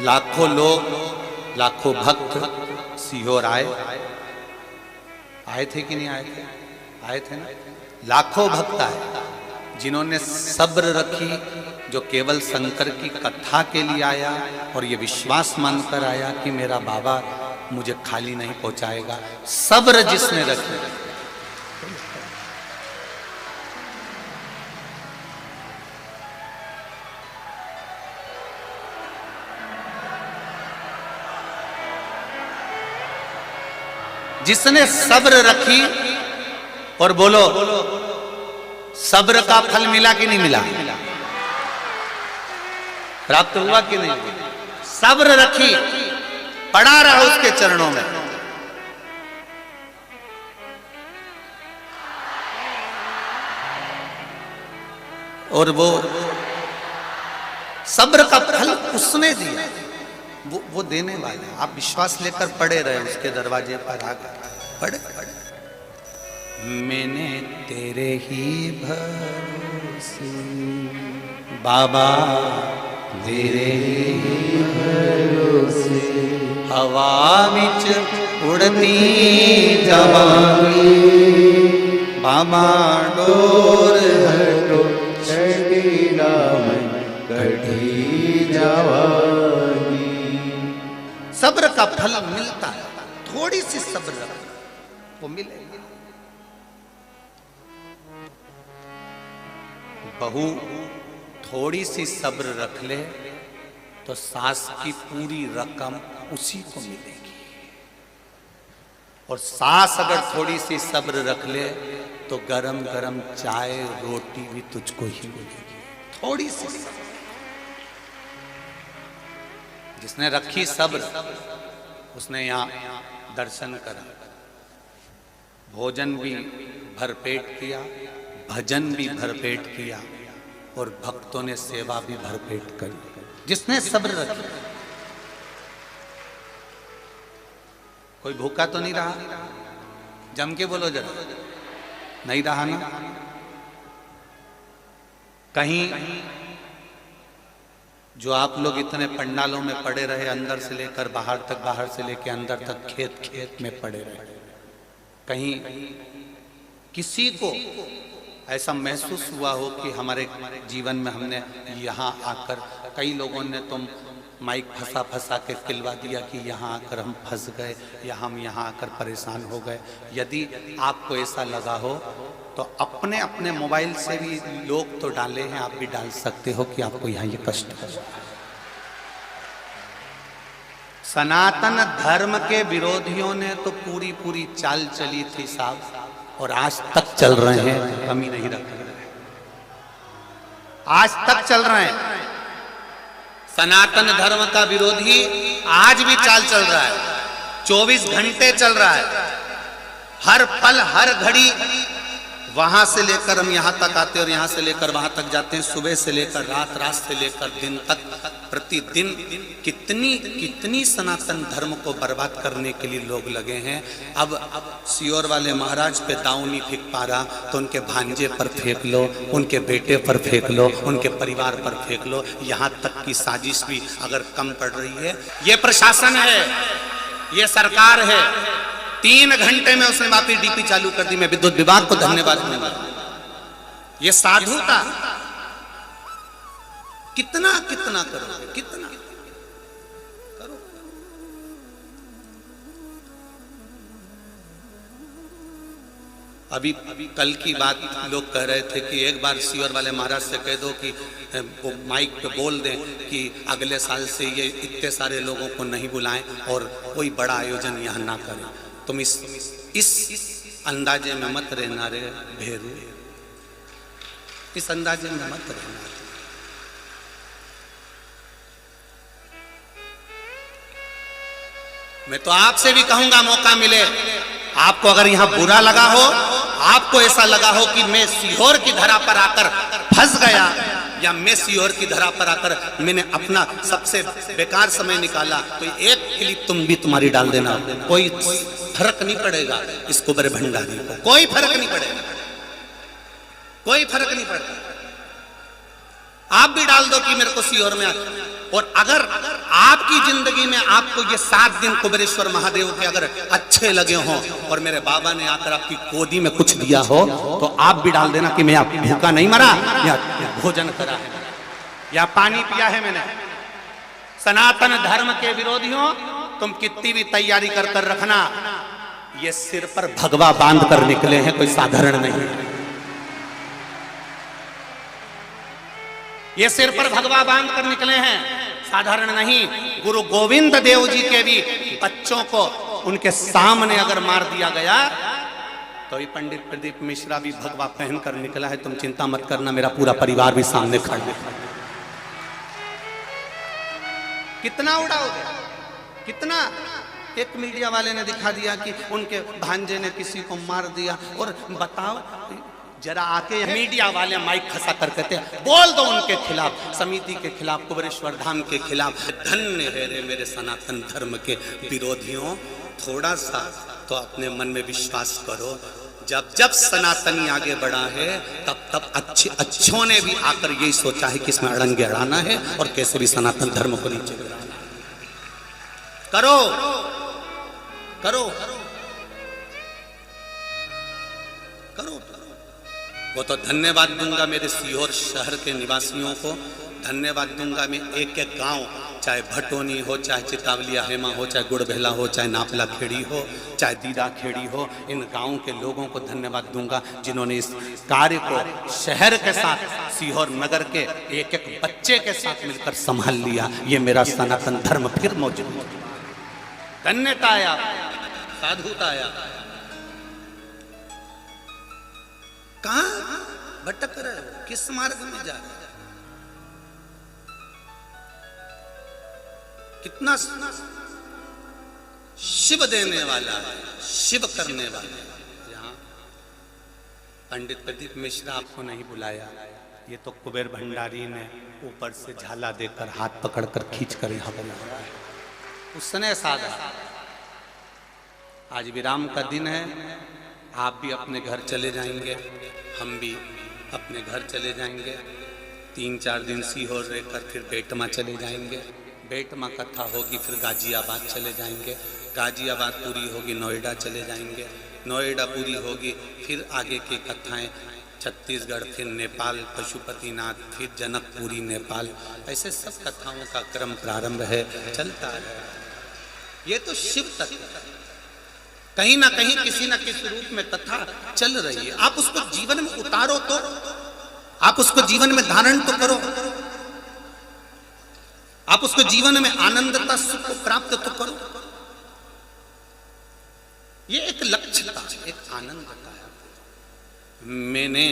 लाखों लोग, लाखों भक्त सीहोर आए थे कि नहीं आए थे? आए थे ना। लाखों भक्त आए जिन्होंने सब्र रखी, जो केवल शंकर की कथा के लिए आया और ये विश्वास मानकर आया कि मेरा बाबा मुझे खाली नहीं पहुंचाएगा। सब्र जिसने रखी, जिसने सब्र रखी, और बोलो सब्र का फल मिला कि नहीं मिला? प्राप्त हुआ कि नहीं? सब्र रखी, पड़ा रहा उसके चरणों में। और वो सब्र का फल उसने दिया, वो देने वाला। आप विश्वास लेकर पड़े रहे, उसके दरवाजे पर आ गए, पड़े पड़े। मैंने तेरे ही भरोसे बाबा, तेरे ही भरोसे हवा विच उड़ती जावांगी। बाबा डोर हटो छड़ी नाम कढ़ी जावांगी। सब्र का फल मिलता है, थोड़ी सी सब्र वो मिले। बहू थोड़ी सी सब्र रख ले तो सास की पूरी रकम उसी को मिलेगी, और सास अगर थोड़ी सी सब्र रख ले तो गरम गरम चाय रोटी भी तुझको ही मिलेगी। थोड़ी सी सब्र। जिसने रखी सब्र, उसने यहाँ दर्शन करा, भोजन भी भरपेट किया, भजन भी भरपेट किया, और भक्तों ने सेवा भी भरपेट करी। जिसने सब्र रखी। कोई भूखा तो नहीं रहा? जम के बोलो जरा, नहीं रहा ना? कहीं जो आप लोग इतने पंडालों में पड़े रहे, अंदर से लेकर बाहर तक, बाहर से लेकर अंदर तक, खेत खेत में पड़े रहे, कहीं किसी को ऐसा महसूस हुआ हो कि हमारे जीवन में हमने यहाँ आकर, कई लोगों ने तो माइक फंसा फंसा के खिलवा दिया कि यहाँ आकर हम फंस गए या हम यहाँ आकर परेशान हो गए। यदि आपको ऐसा लगा हो तो अपने अपने मोबाइल से भी लोग तो डाले हैं, आप भी डाल सकते हो कि आपको यहाँ ये कष्ट है। सनातन धर्म के विरोधियों ने तो पूरी पूरी चाल चली थी साहब, और आज तक चल रहे हैं, कमी नहीं रख रहे, आज तक चल रहे हैं। सनातन धर्म का विरोधी आज भी चाल चल रहा है, 24 घंटे चल रहा है, हर पल हर घड़ी। वहां से लेकर हम यहाँ तक आते हैं और यहाँ से लेकर वहां तक जाते हैं, सुबह से लेकर रात, रात से लेकर दिन तक, प्रतिदिन कितनी कितनी सनातन धर्म को बर्बाद करने के लिए लोग लगे हैं। अब सीहोर वाले महाराज पे दांव नहीं फेंक पा रहा तो उनके भांजे पर फेंक लो, उनके बेटे पर फेंक लो, उनके परिवार पर फेंक लो। यहाँ तक की साजिश भी अगर कम पड़ रही है, ये प्रशासन है, ये सरकार है। 3 घंटे में उसने वापस डीपी चालू कर दी। मैं विद्युत विभाग को धन्यवाद दूंगा। ये साधुता कितना कितना करो, कितना करो। अभी कल की बात लोग कह रहे थे कि एक बार सीवर वाले महाराज से कह दो कि वो माइक पे बोल दें कि अगले साल से ये इतने सारे लोगों को नहीं बुलाएं और कोई बड़ा आयोजन यहाँ ना करें। तुम इस अंदाजे में मत रहना रे भेरू, इस अंदाजे में मत रहना। मैं तो आपसे भी कहूंगा मौका मिले, आपको अगर यहां बुरा लगा हो, आपको ऐसा लगा हो कि मैं सीहोर की धरा पर आकर फंस गया, या मैं सीहोर की धरा पर आकर मैंने अपना सबसे बेकार समय निकाला, तो एक क्लिप तुम भी तुम्हारी डाल देना, कोई फर्क नहीं पड़ेगा इस कुबेर भंडारी को, कोई फर्क नहीं पड़ेगा, कोई फर्क नहीं पड़ेगा। आप भी डाल दो कि मेरे को सीहोर में और अगर आपकी जिंदगी में आपको ये 7 दिन कुबेरेश्वर महादेव के अगर अच्छे लगे हों और मेरे बाबा ने आकर आपकी गोदी में कुछ दिया हो, तो आप भी डाल देना कि मैं आप भूखा नहीं मरा, या भोजन करा है, या पानी पिया है मैंने। सनातन धर्म के विरोधियों, तुम कितनी भी तैयारी कर कर रखना, ये सिर पर भगवा बांध कर निकले हैं, कोई साधारण नहीं है। ये सिर पर भगवा बांध कर निकले हैं, साधारण नहीं। गुरु गोविंद देव जी के भी बच्चों को उनके सामने अगर मार दिया गया, तो ये पंडित प्रदीप मिश्रा भी भगवा पहन कर निकला है। तुम चिंता मत करना, मेरा पूरा परिवार भी सामने खड़ा है। कितना उड़ाओगे, कितना? एक मीडिया वाले ने दिखा दिया कि उनके भांजे ने किसी को मार दिया, और बताओ जरा आके मीडिया वाले माइक खसा कर कहते बोल दो उनके खिलाफ, समिति के खिलाफ, कुबेरेश्वर धाम के खिलाफ। धन्य है रे मेरे सनातन धर्म के विरोधियों, थोड़ा सा तो अपने मन में विश्वास करो। जब जब सनातनी आगे बढ़ा है, तब तब अच्छों ने भी आकर यही सोचा है कि इसमें अड़ंगे अड़ाना है और कैसे भी सनातन धर्म को नीचे गिराना है। करो करो करो। वो तो धन्यवाद दूंगा मेरे सीहोर शहर के निवासियों को, धन्यवाद दूंगा मैं एक एक गांव, चाहे भटोनी हो, चाहे चितावलिया हेमा हो, चाहे गुड़बेला हो, चाहे नापला खेड़ी हो, चाहे दीदा खेड़ी हो, इन गांवों के लोगों को धन्यवाद दूंगा जिन्होंने इस कार्य को शहर के साथ, सीहोर नगर के एक एक बच्चे के साथ मिलकर संभाल लिया। ये मेरा सनातन धर्म फिर मौजूद है। धन्यता आया, साधुता आया। कहां भटक रहे हो, किस मार्ग में जा रहे हो? कितना शिव देने वाला है, शिव करने वाला है। यहाँ पंडित प्रदीप मिश्रा आपको नहीं बुलाया, ये तो कुबेर भंडारी ने ऊपर से झाला देकर हाथ पकड़कर खींचकर यहाँ बुलाया, उसने साधा। आज विराम का दिन है, आप भी अपने घर चले जाएंगे, हम भी अपने घर चले जाएंगे। 3-4 दिन सीहोर रहकर फिर बेटमा चले जाएंगे, बेटमा कथा होगी, फिर गाजियाबाद चले जाएंगे, गाजियाबाद पूरी होगी नोएडा चले जाएंगे, नोएडा पूरी होगी फिर आगे की कथाएं छत्तीसगढ़, फिर नेपाल पशुपतिनाथ, फिर जनकपुरी नेपाल, ऐसे सब कथाओं का क्रम प्रारंभ है, चलता है। ये तो शिव तत्व कहीं ना कहीं किसी न किसी रूप में कथा चल रही है। आप उसको जीवन में उतारो, तो आप उसको जीवन में धारण तो करो, आप उसको जीवन में आनंदता सुख को प्राप्त तो करो। ये एक लक्ष्य था, एक आनंद था। मैंने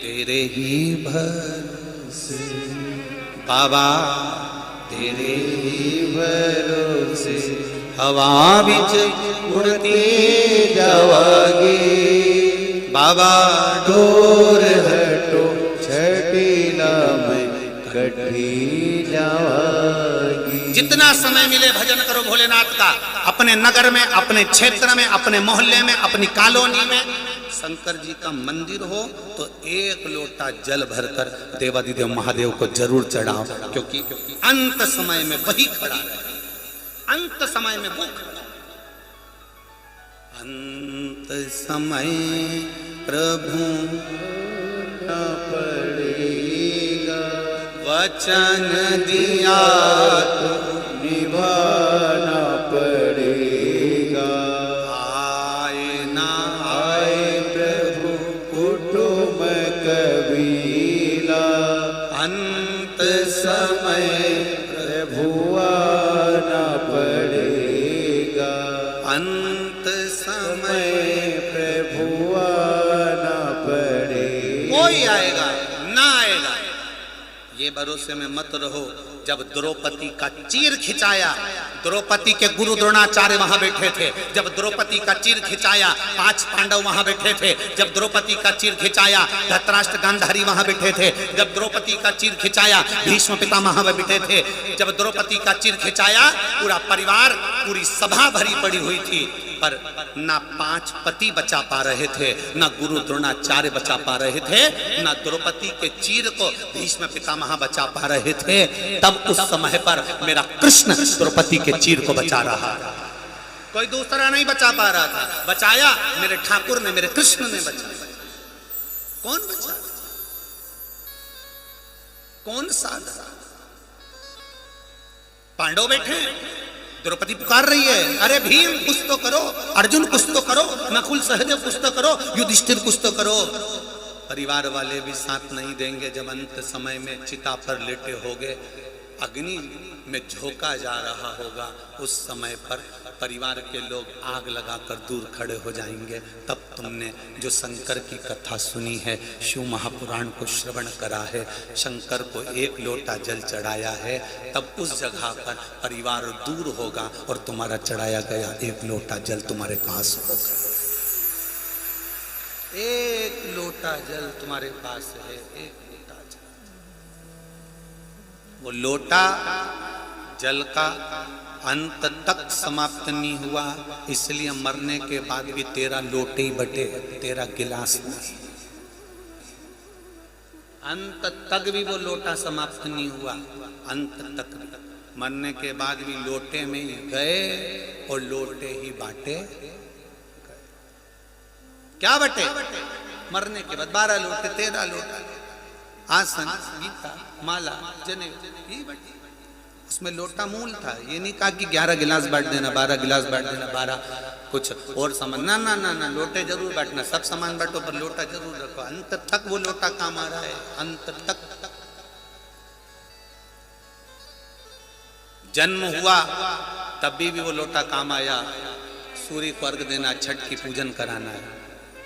तेरे ही भरोसे बाबा, तेरे ही भरोसे हवा बिच उड़ती जावागी बाबा, डोर हटो छटीला में कटी जावागी। जितना समय मिले भजन करो भोलेनाथ का, अपने नगर में, अपने क्षेत्र में, अपने मोहल्ले में, अपनी कॉलोनी में शंकर जी का मंदिर हो तो 1 लोटा जल भरकर देवादिदेव महादेव को जरूर चढ़ाओ, क्योंकि अंत समय में वही खड़ा है, अंत समय में वो खड़ा। अंत समय प्रभु न पड़ेगा, वचन दिया तो निभाना पड़ेगा। आए ना आए प्रभु अंत समय प्रभु आना पड़े। कोई आएगा ना आएगा ये भरोसे में मत रहो। जब द्रौपदी का चीर खिंचाया, द्रौपदी के गुरु द्रोणाचार्य वहां बैठे थे। जब द्रौपदी का चीर खिंचाया 5 पांडव वहां बैठे थे। जब द्रौपदी का चीर खिंचाया धृतराष्ट्र गांधारी वहां बैठे थे। जब द्रौपदी का चीर खिंचाया भीष्म पितामह वहां बैठे थे। जब द्रौपदी का चीर खिंचाया पूरा परिवार, पूरी सभा भरी पड़ी हुई थी, पर ना 5 पति बचा पा रहे थे, ना गुरु द्रोणाचार्य बचा पा रहे थे, ना द्रौपदी के चीर को भीष्म पितामह बचा पा रहे थे। तब उस समय पर मेरा कृष्ण द्रौपदी के चीर को बचा रहा, कोई दूसरा नहीं बचा पा रहा था। बचाया मेरे ठाकुर ने, मेरे कृष्ण ने बचाया। कौन बचा? कौन साधा? पांडव बैठे, द्रौपदी पुकार रही है, अरे भीम कुछ तो करो, अर्जुन कुछ तो करो, नकुल सहदेव कुछ तो करो, युधिष्ठिर कुछ तो करो। परिवार वाले भी साथ नहीं देंगे। जब अंत समय में चिता पर लेटे होगे, अग्नि में झोंका जा रहा होगा, उस समय पर परिवार के लोग आग लगाकर दूर खड़े हो जाएंगे। तब तुमने जो शंकर की कथा सुनी है, शिव महापुराण को श्रवण करा है, शंकर को 1 लोटा जल चढ़ाया है, तब उस जगह पर परिवार दूर होगा और तुम्हारा चढ़ाया गया 1 लोटा जल तुम्हारे पास होगा। 1 लोटा जल तुम्हारे पास है, 1 लोटा जल। वो लोटा जल का अंत तक समाप्त नहीं हुआ, इसलिए मरने के बाद भी तेरा लोटे ही बटे, तेरा गिलास नहीं। अंत तक भी वो लोटा समाप्त नहीं हुआ, अंत तक मरने के बाद भी लोटे में ही गए और लोटे ही बांटे। क्या बटे? मरने के बाद 12 लोटे, 13 लोटा, आसन, गीता, माला, जनेऊ, ये बटे। उसमें लोटा मूल था। ये नहीं कहा कि 11 गिलास बांट देना, 12 गिलास बांट देना, 12 कुछ और सामान, ना ना ना ना, लोटे जरूर बांटना, सब सामान बांटो पर लोटा जरूर रखो। अंत तक वो लोटा काम आ रहा है, अंत तक। जन्म हुआ तब भी वो लोटा काम आया। सूर्य को अर्घ देना, छठ की पूजन कराना है,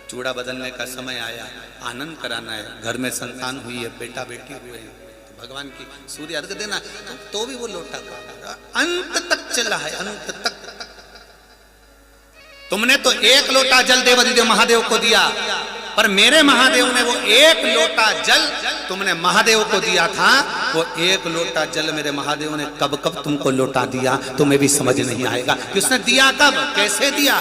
चूड़ा बदलने का समय आया, आनंद कराना है, घर में संतान हुई है, बेटा बेटी हुए हैं, भगवान की सूर्य अर्घ देना, तो भी वो लोटा का अंत तक चला है, अंत तक। तुमने तो 1 लोटा जल देवादिदेव महादेव को दिया, पर मेरे महादेव ने वो 1 लोटा जल तुमने महादेव को दिया था। वो 1 लोटा जल मेरे महादेव ने कब कब तुमको लौटा दिया, तुम्हें भी समझ नहीं आएगा कि उसने दिया कब, कैसे दिया,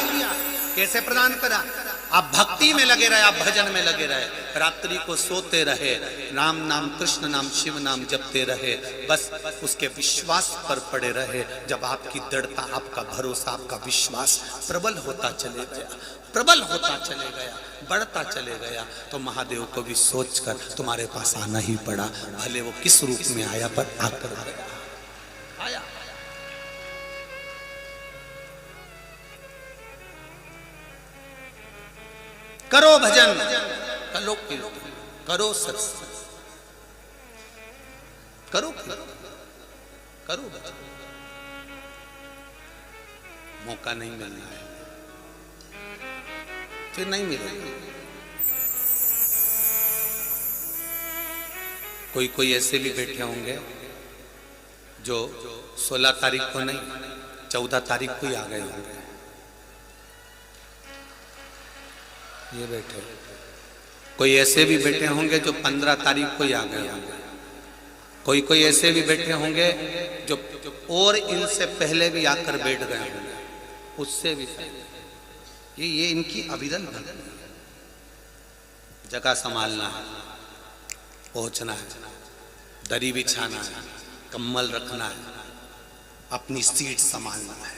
कैसे प्रदान करा। आप भक्ति में लगे रहे, आप भजन में लगे रहे, रात्रि को सोते रहे, राम नाम, कृष्ण नाम, शिव नाम जपते रहे, बस उसके विश्वास पर पड़े रहे। जब आपकी दृढ़ता, आपका भरोसा, आपका विश्वास प्रबल होता चले गया, प्रबल होता चले गया, बढ़ता चले गया, तो महादेव को भी सोचकर तुम्हारे पास आना ही पड़ा। भले वो किस रूप में आया, पर आकर आया। करो भजन, करो सत्संग, करो भजन। मौका नहीं मिलना है, फिर नहीं मिलेगा। कोई ऐसे भी बैठे होंगे जो 16 तारीख को नहीं, 14 तारीख को ही आ गए होंगे। ये बैठे, कोई ऐसे भी बैठे होंगे जो 15 तारीख को ही आ गए होंगे। कोई ऐसे भी बैठे होंगे जो और इनसे पहले भी आकर बैठ गए होंगे, उससे भी पहले। ये इनकी अविरल भक्ति है। जगह संभालना है, पहुंचना है, दरी बिछाना है, कम्बल रखना है, अपनी सीट संभालना है।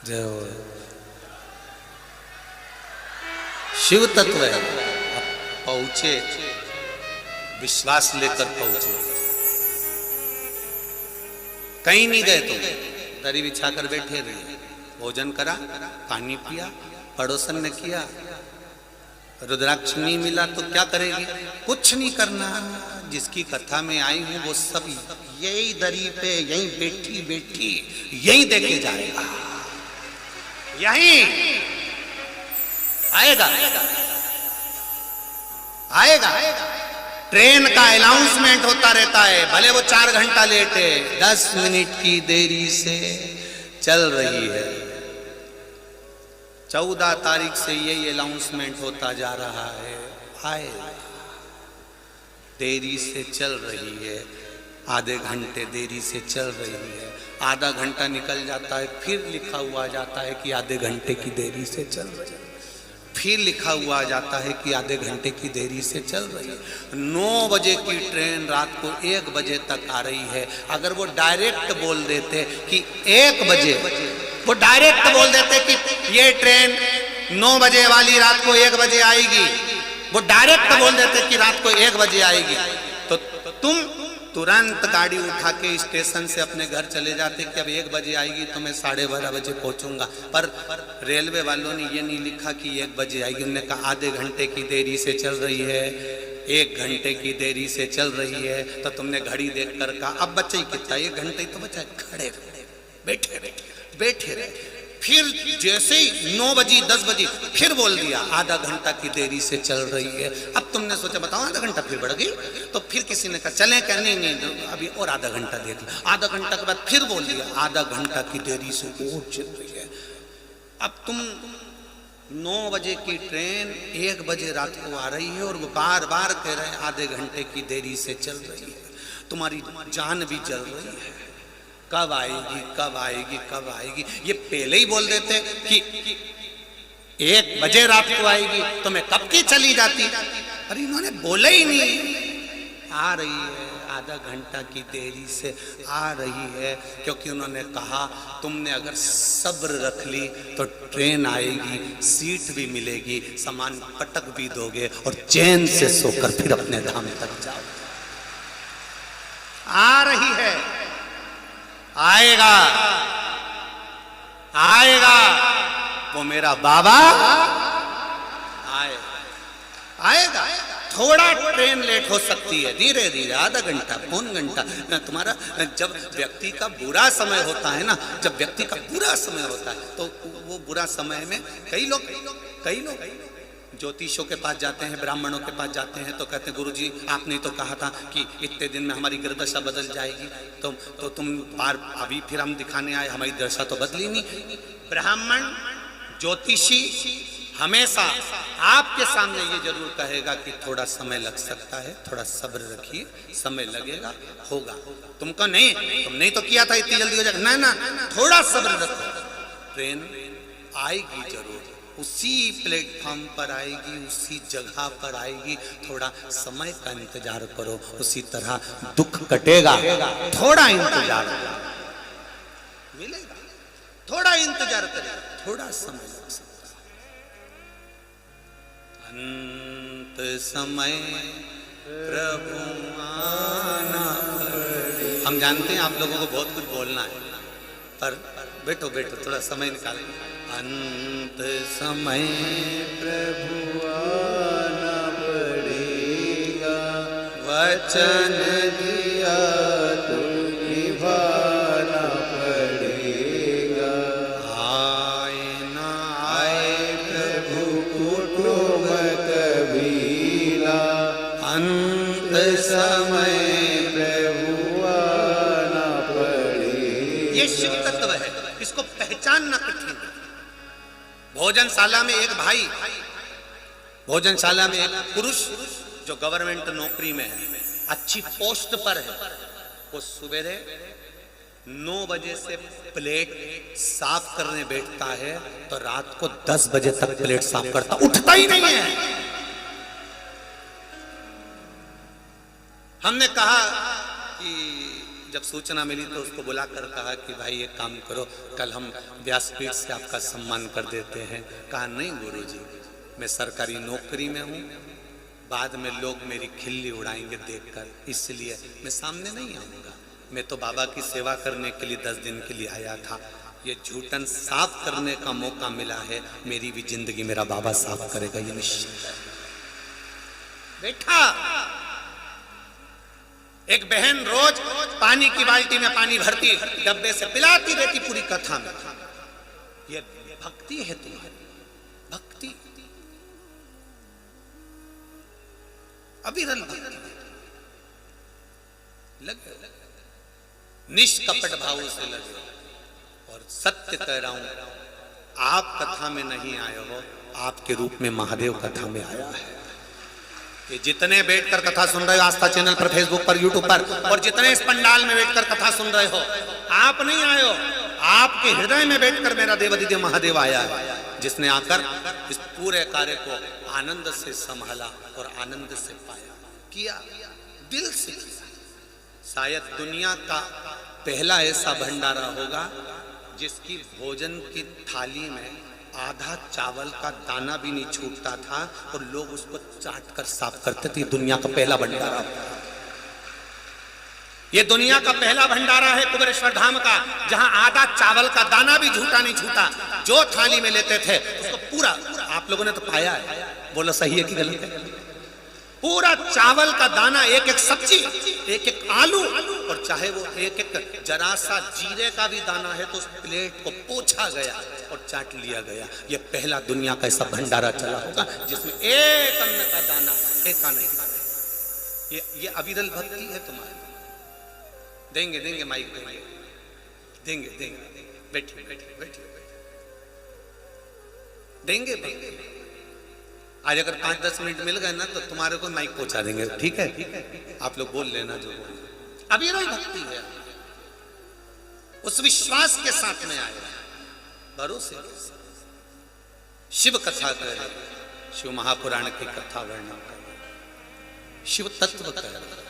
जो शिव तत्व है, आप पहुंचे, विश्वास लेकर पहुंचे। कहीं नहीं गए तुम, दरी बिछा कर बैठे रहे, भोजन करा, पानी पिया, पड़ोसन ने किया, रुद्राक्ष नहीं मिला तो क्या करेगी? कुछ नहीं करना। जिसकी कथा में आई हूं वो सब यही दरी पे यहीं बैठी बैठी यहीं देखे जाएगा, यहीं आएगा आएगा। ट्रेन का अनाउंसमेंट होता रहता है, भले वो 4 घंटा लेट है, 10 मिनट की देरी से चल रही है। 14 तारीख से यही अनाउंसमेंट होता जा रहा है, आए देरी से चल रही है, आधे घंटे देरी से चल रही है, आधा घंटा निकल जाता है, फिर लिखा हुआ जाता है कि आधे घंटे की देरी से चल रही है, फिर लिखा हुआ जाता है कि आधे घंटे की देरी से चल रही है। 9 बजे की ट्रेन रात को 1 बजे तक आ रही है। अगर वो डायरेक्ट बोल देते कि 1 बजे, वो डायरेक्ट बोल देते कि ये ट्रेन 9 बजे वाली रात को 1 बजे आएगी, वो डायरेक्ट बोल देते कि रात को 1 बजे आएगी, तो तुम तुरंत गाड़ी उठा के स्टेशन से अपने घर चले जाते कि अब 1 बजे आएगी तो मैं 12:30 बजे पहुंचूंगा। पर रेलवे वालों ने ये नहीं लिखा कि 1 बजे आएगी, उन्होंने कहा आधे घंटे की देरी से चल रही है, 1 घंटे की देरी से चल रही है। तो तुमने घड़ी देखकर कहा अब बच्चे ही कितना, 1 घंटे ही तो बचा, खड़े बैठे बैठे बैठे रहे। फिर जैसे ही 9 बजी 10 बजी फिर बोल दिया आधा घंटा की देरी से चल रही है। अब तुमने सोचा बताओ आधा घंटा फिर बढ़ गई, तो फिर किसी ने कहा चलें क्या? नहीं अभी और आधा घंटा देख लो। आधा घंटा के बाद फिर बोल दिया आधा घंटा की देरी से और चल रही है। अब तुम 9 बजे की ट्रेन 1 बजे रात को आ रही है और वो बार बार कह रहे हैं आधे घंटे की देरी से चल रही है। तुम्हारी जान भी जल रही है, कब आएगी कब आएगी कब आएगी। ये पहले ही बोल देते कि 1 बजे रात को आएगी तो मैं कब की चली जाती। अरे इन्होंने बोला ही नहीं, आ रही है, आधा घंटा की देरी से आ रही है, क्योंकि उन्होंने कहा तुमने अगर सब्र रख ली तो ट्रेन आएगी, सीट भी मिलेगी, सामान पटक भी दोगे और चैन से सोकर फिर अपने धाम तक जाओ। आ रही है, आएगा आएगा वो मेरा बाबा आएगा। थोड़ा ट्रेन लेट हो सकती है, धीरे धीरे, आधा घंटा पौन घंटा। तुम्हारा जब व्यक्ति का बुरा समय होता है ना, जब व्यक्ति का बुरा समय होता है तो वो बुरा समय में कई लोग ज्योतिषों के पास जाते हैं, ब्राह्मणों के पास जाते हैं, तो कहते हैं गुरुजी आपने तो कहा था कि इतने दिन में हमारी ग्रहदशा बदल जाएगी, तो तुम बार अभी फिर हम दिखाने आए, हमारी दशा तो बदली नहीं। ब्राह्मण ज्योतिषी हमेशा आपके सामने ये जरूर कहेगा कि थोड़ा समय लग सकता है, थोड़ा सब्र रखिए, समय लगेगा, होगा। तुमको तुमने तो किया था इतनी जल्दी हो जाएगा, ना थोड़ा सब्र रखो, ट्रेन आएगी जरूर, उसी प्लेटफॉर्म पर आएगी, उसी जगह पर आएगी, थोड़ा समय का इंतजार करो, उसी तरह दुख कटेगा, थोड़ा इंतजार मिलेगा, थोड़ा इंतजार करेगा, थोड़ा समय लग सकता है। अंत समय प्रभु आना पड़े। हम जानते हैं आप लोगों को बहुत कुछ बोलना है, पर बैठो थोड़ा समय निकालें। अंत समय प्रभु आना पड़ेगा, वचन दिया तो निभाना पड़ेगा। आए ना आए प्रभु कुटुंब कबीला, अंत समय प्रभु आना पड़ेगा। ये शिव तत्व है, इसको पहचानना कठिन है। भोजनशाला में एक भाई, भोजनशाला में एक पुरुष जो गवर्नमेंट नौकरी में है, अच्छी पोस्ट पर है, वो सुबह 9 बजे से प्लेट साफ करने बैठता है तो रात को 10 बजे तक प्लेट साफ करता, उठता ही नहीं है। हमने कहा कि जब सूचना मिली तो उसको बुलाकर कहा कि भाई एक काम करो, कल हम व्यासपीठ से आपका सम्मान कर देते हैं। कहा नहीं गुरुजी, मैं सरकारी नौकरी में हूँ, बाद में लोग मेरी खिल्ली उड़ाएंगे देखकर, इसलिए मैं सामने नहीं आऊँगा। मैं तो बाबा की सेवा करने के लिए 10 दिन के लिए आया था, ये झूठन साफ करने का मौका मिला है, मेरी भी जिंदगी मेरा बाबा साफ करेगा, ये निश्चित है। बेटा, एक बहन रोज पानी की बाल्टी में पानी भरती, डब्बे से पिलाती रहती पूरी कथा में। ये भक्ति है तुम्हारी, भक्ति, अविरल भक्ति। लगे निष्कपट भाव से लगे। और सत्य कह रहा हूं, आप कथा में नहीं आए हो, आपके रूप में महादेव कथा में आया है। ये जितने बैठकर कथा सुन रहे हो आस्था चैनल पर, फेसबुक पर, यूट्यूब पर, और जितने इस पंडाल में बैठकर कथा सुन रहे हो, आप नहीं आए हो, आपके हृदय में बैठकर मेरा देवाधिदेव महादेव आया है, जिसने आकर इस पूरे कार्य को आनंद से संभाला और आनंद से पाया, किया, दिल से किया। शायद दुनिया का पहला ऐसा भंडारा होगा जिसकी भोजन की थाली में आधा चावल का दाना भी नहीं छूटता था और लोग उसको चाट कर साफ करते थे। दुनिया का पहला भंडारा, ये दुनिया का पहला भंडारा है कुबेरेश्वर धाम का, जहां आधा चावल का दाना भी झूठा नहीं छूटा। जो थाली में लेते थे उसको पूरा, आप लोगों ने तो पाया है, बोलो सही है कि गलत है? पूरा चावल का दाना, एक एक सब्जी, एक एक आलू, और चाहे वो एक एक जरा सा जीरे का भी दाना है तो उस प्लेट को पोंछा गया और चाट लिया गया। ये पहला दुनिया का ऐसा भंडारा चला होगा जिसमें एक अन्न का दाना फेंका नहीं। ये अविरल भक्ति है तुम्हारी। देंगे देंगे माइक देंगे, देंगे देंगे, बैठिए बैठिए बैठिए, देंगे देंगे। आज अगर 5-10 मिनट मिल गए ना तो तुम्हारे को माइक पहुंचा देंगे, ठीक है? आप लोग बोल लेना जो बोल। अविरल भक्ति है, उस विश्वास के साथ में आए, भरोसे। शिव कथा कह रहे, शिव महापुराण की कथा वर्णन कर रहे, शिव तत्व कह रहे,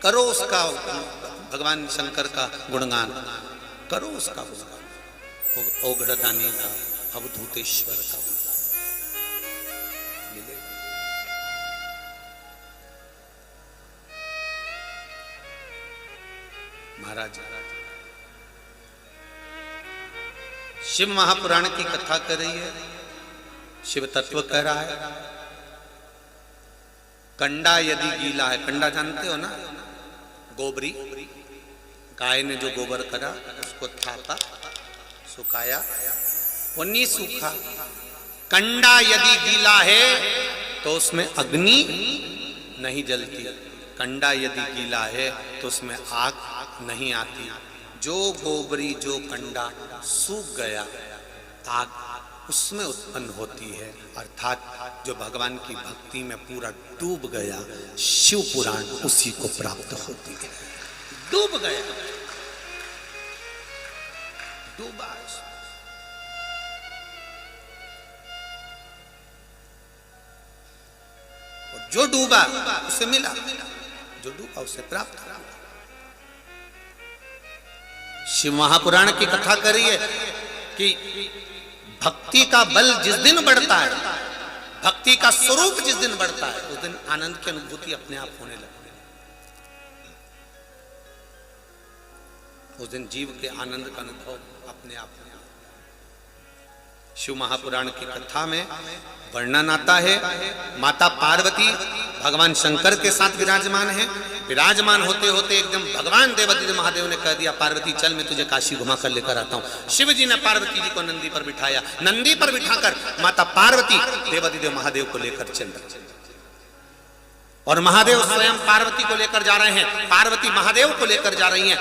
करो उसका, भगवान शंकर का गुणगान करो, उसका गुणगान, ओघड़दानी का, अवधूतेश्वर का मिलेगा। महाराज शिव महापुराण की कथा कर रही है, शिव तत्व कह रहा है। कंडा यदि गीला है, कंडा जानते हो ना, गोबरी, गाय ने जो गोबर करा उसको थापा, सुखाया, वो नहीं सूखा। कंडा यदि गीला है तो उसमें अग्नि नहीं जलती, कंडा यदि गीला है तो उसमें आग नहीं आती। जो गोबरी, जो कंडा सूख गया, आग उसमें उत्पन्न होती है। अर्थात जो भगवान की भक्ति में पूरा डूब गया, शिव पुराण उसी को प्राप्त होती है। डूब गया, डूबा, जो डूबा उसे मिला, जो डूबा उसे प्राप्त। शिव महापुराण की कथा करी है कि भक्ति का बल जिस दिन बढ़ता है, भक्ति का स्वरूप जिस दिन बढ़ता है, उस दिन आनंद की अनुभूति अपने आप होने लगती है। उस दिन जीव के आनंद का अनुभव अपने आप होने। शिव महापुराण की कथा में वर्णन आता है, माता पार्वती भगवान शंकर के साथ विराजमान है। विराजमान होते होते एकदम भगवान देवाधिदेव महादेव ने कह दिया, पार्वती चल, मैं तुझे काशी घुमा कर लेकर आता हूँ। शिव जी ने पार्वती जी को नंदी पर बिठाया, नंदी पर बिठाकर माता पार्वती देवाधिदेव महादेव को लेकर चल रही, और महादेव स्वयं पार्वती को लेकर जा रहे हैं, पार्वती महादेव को लेकर जा रही हैं।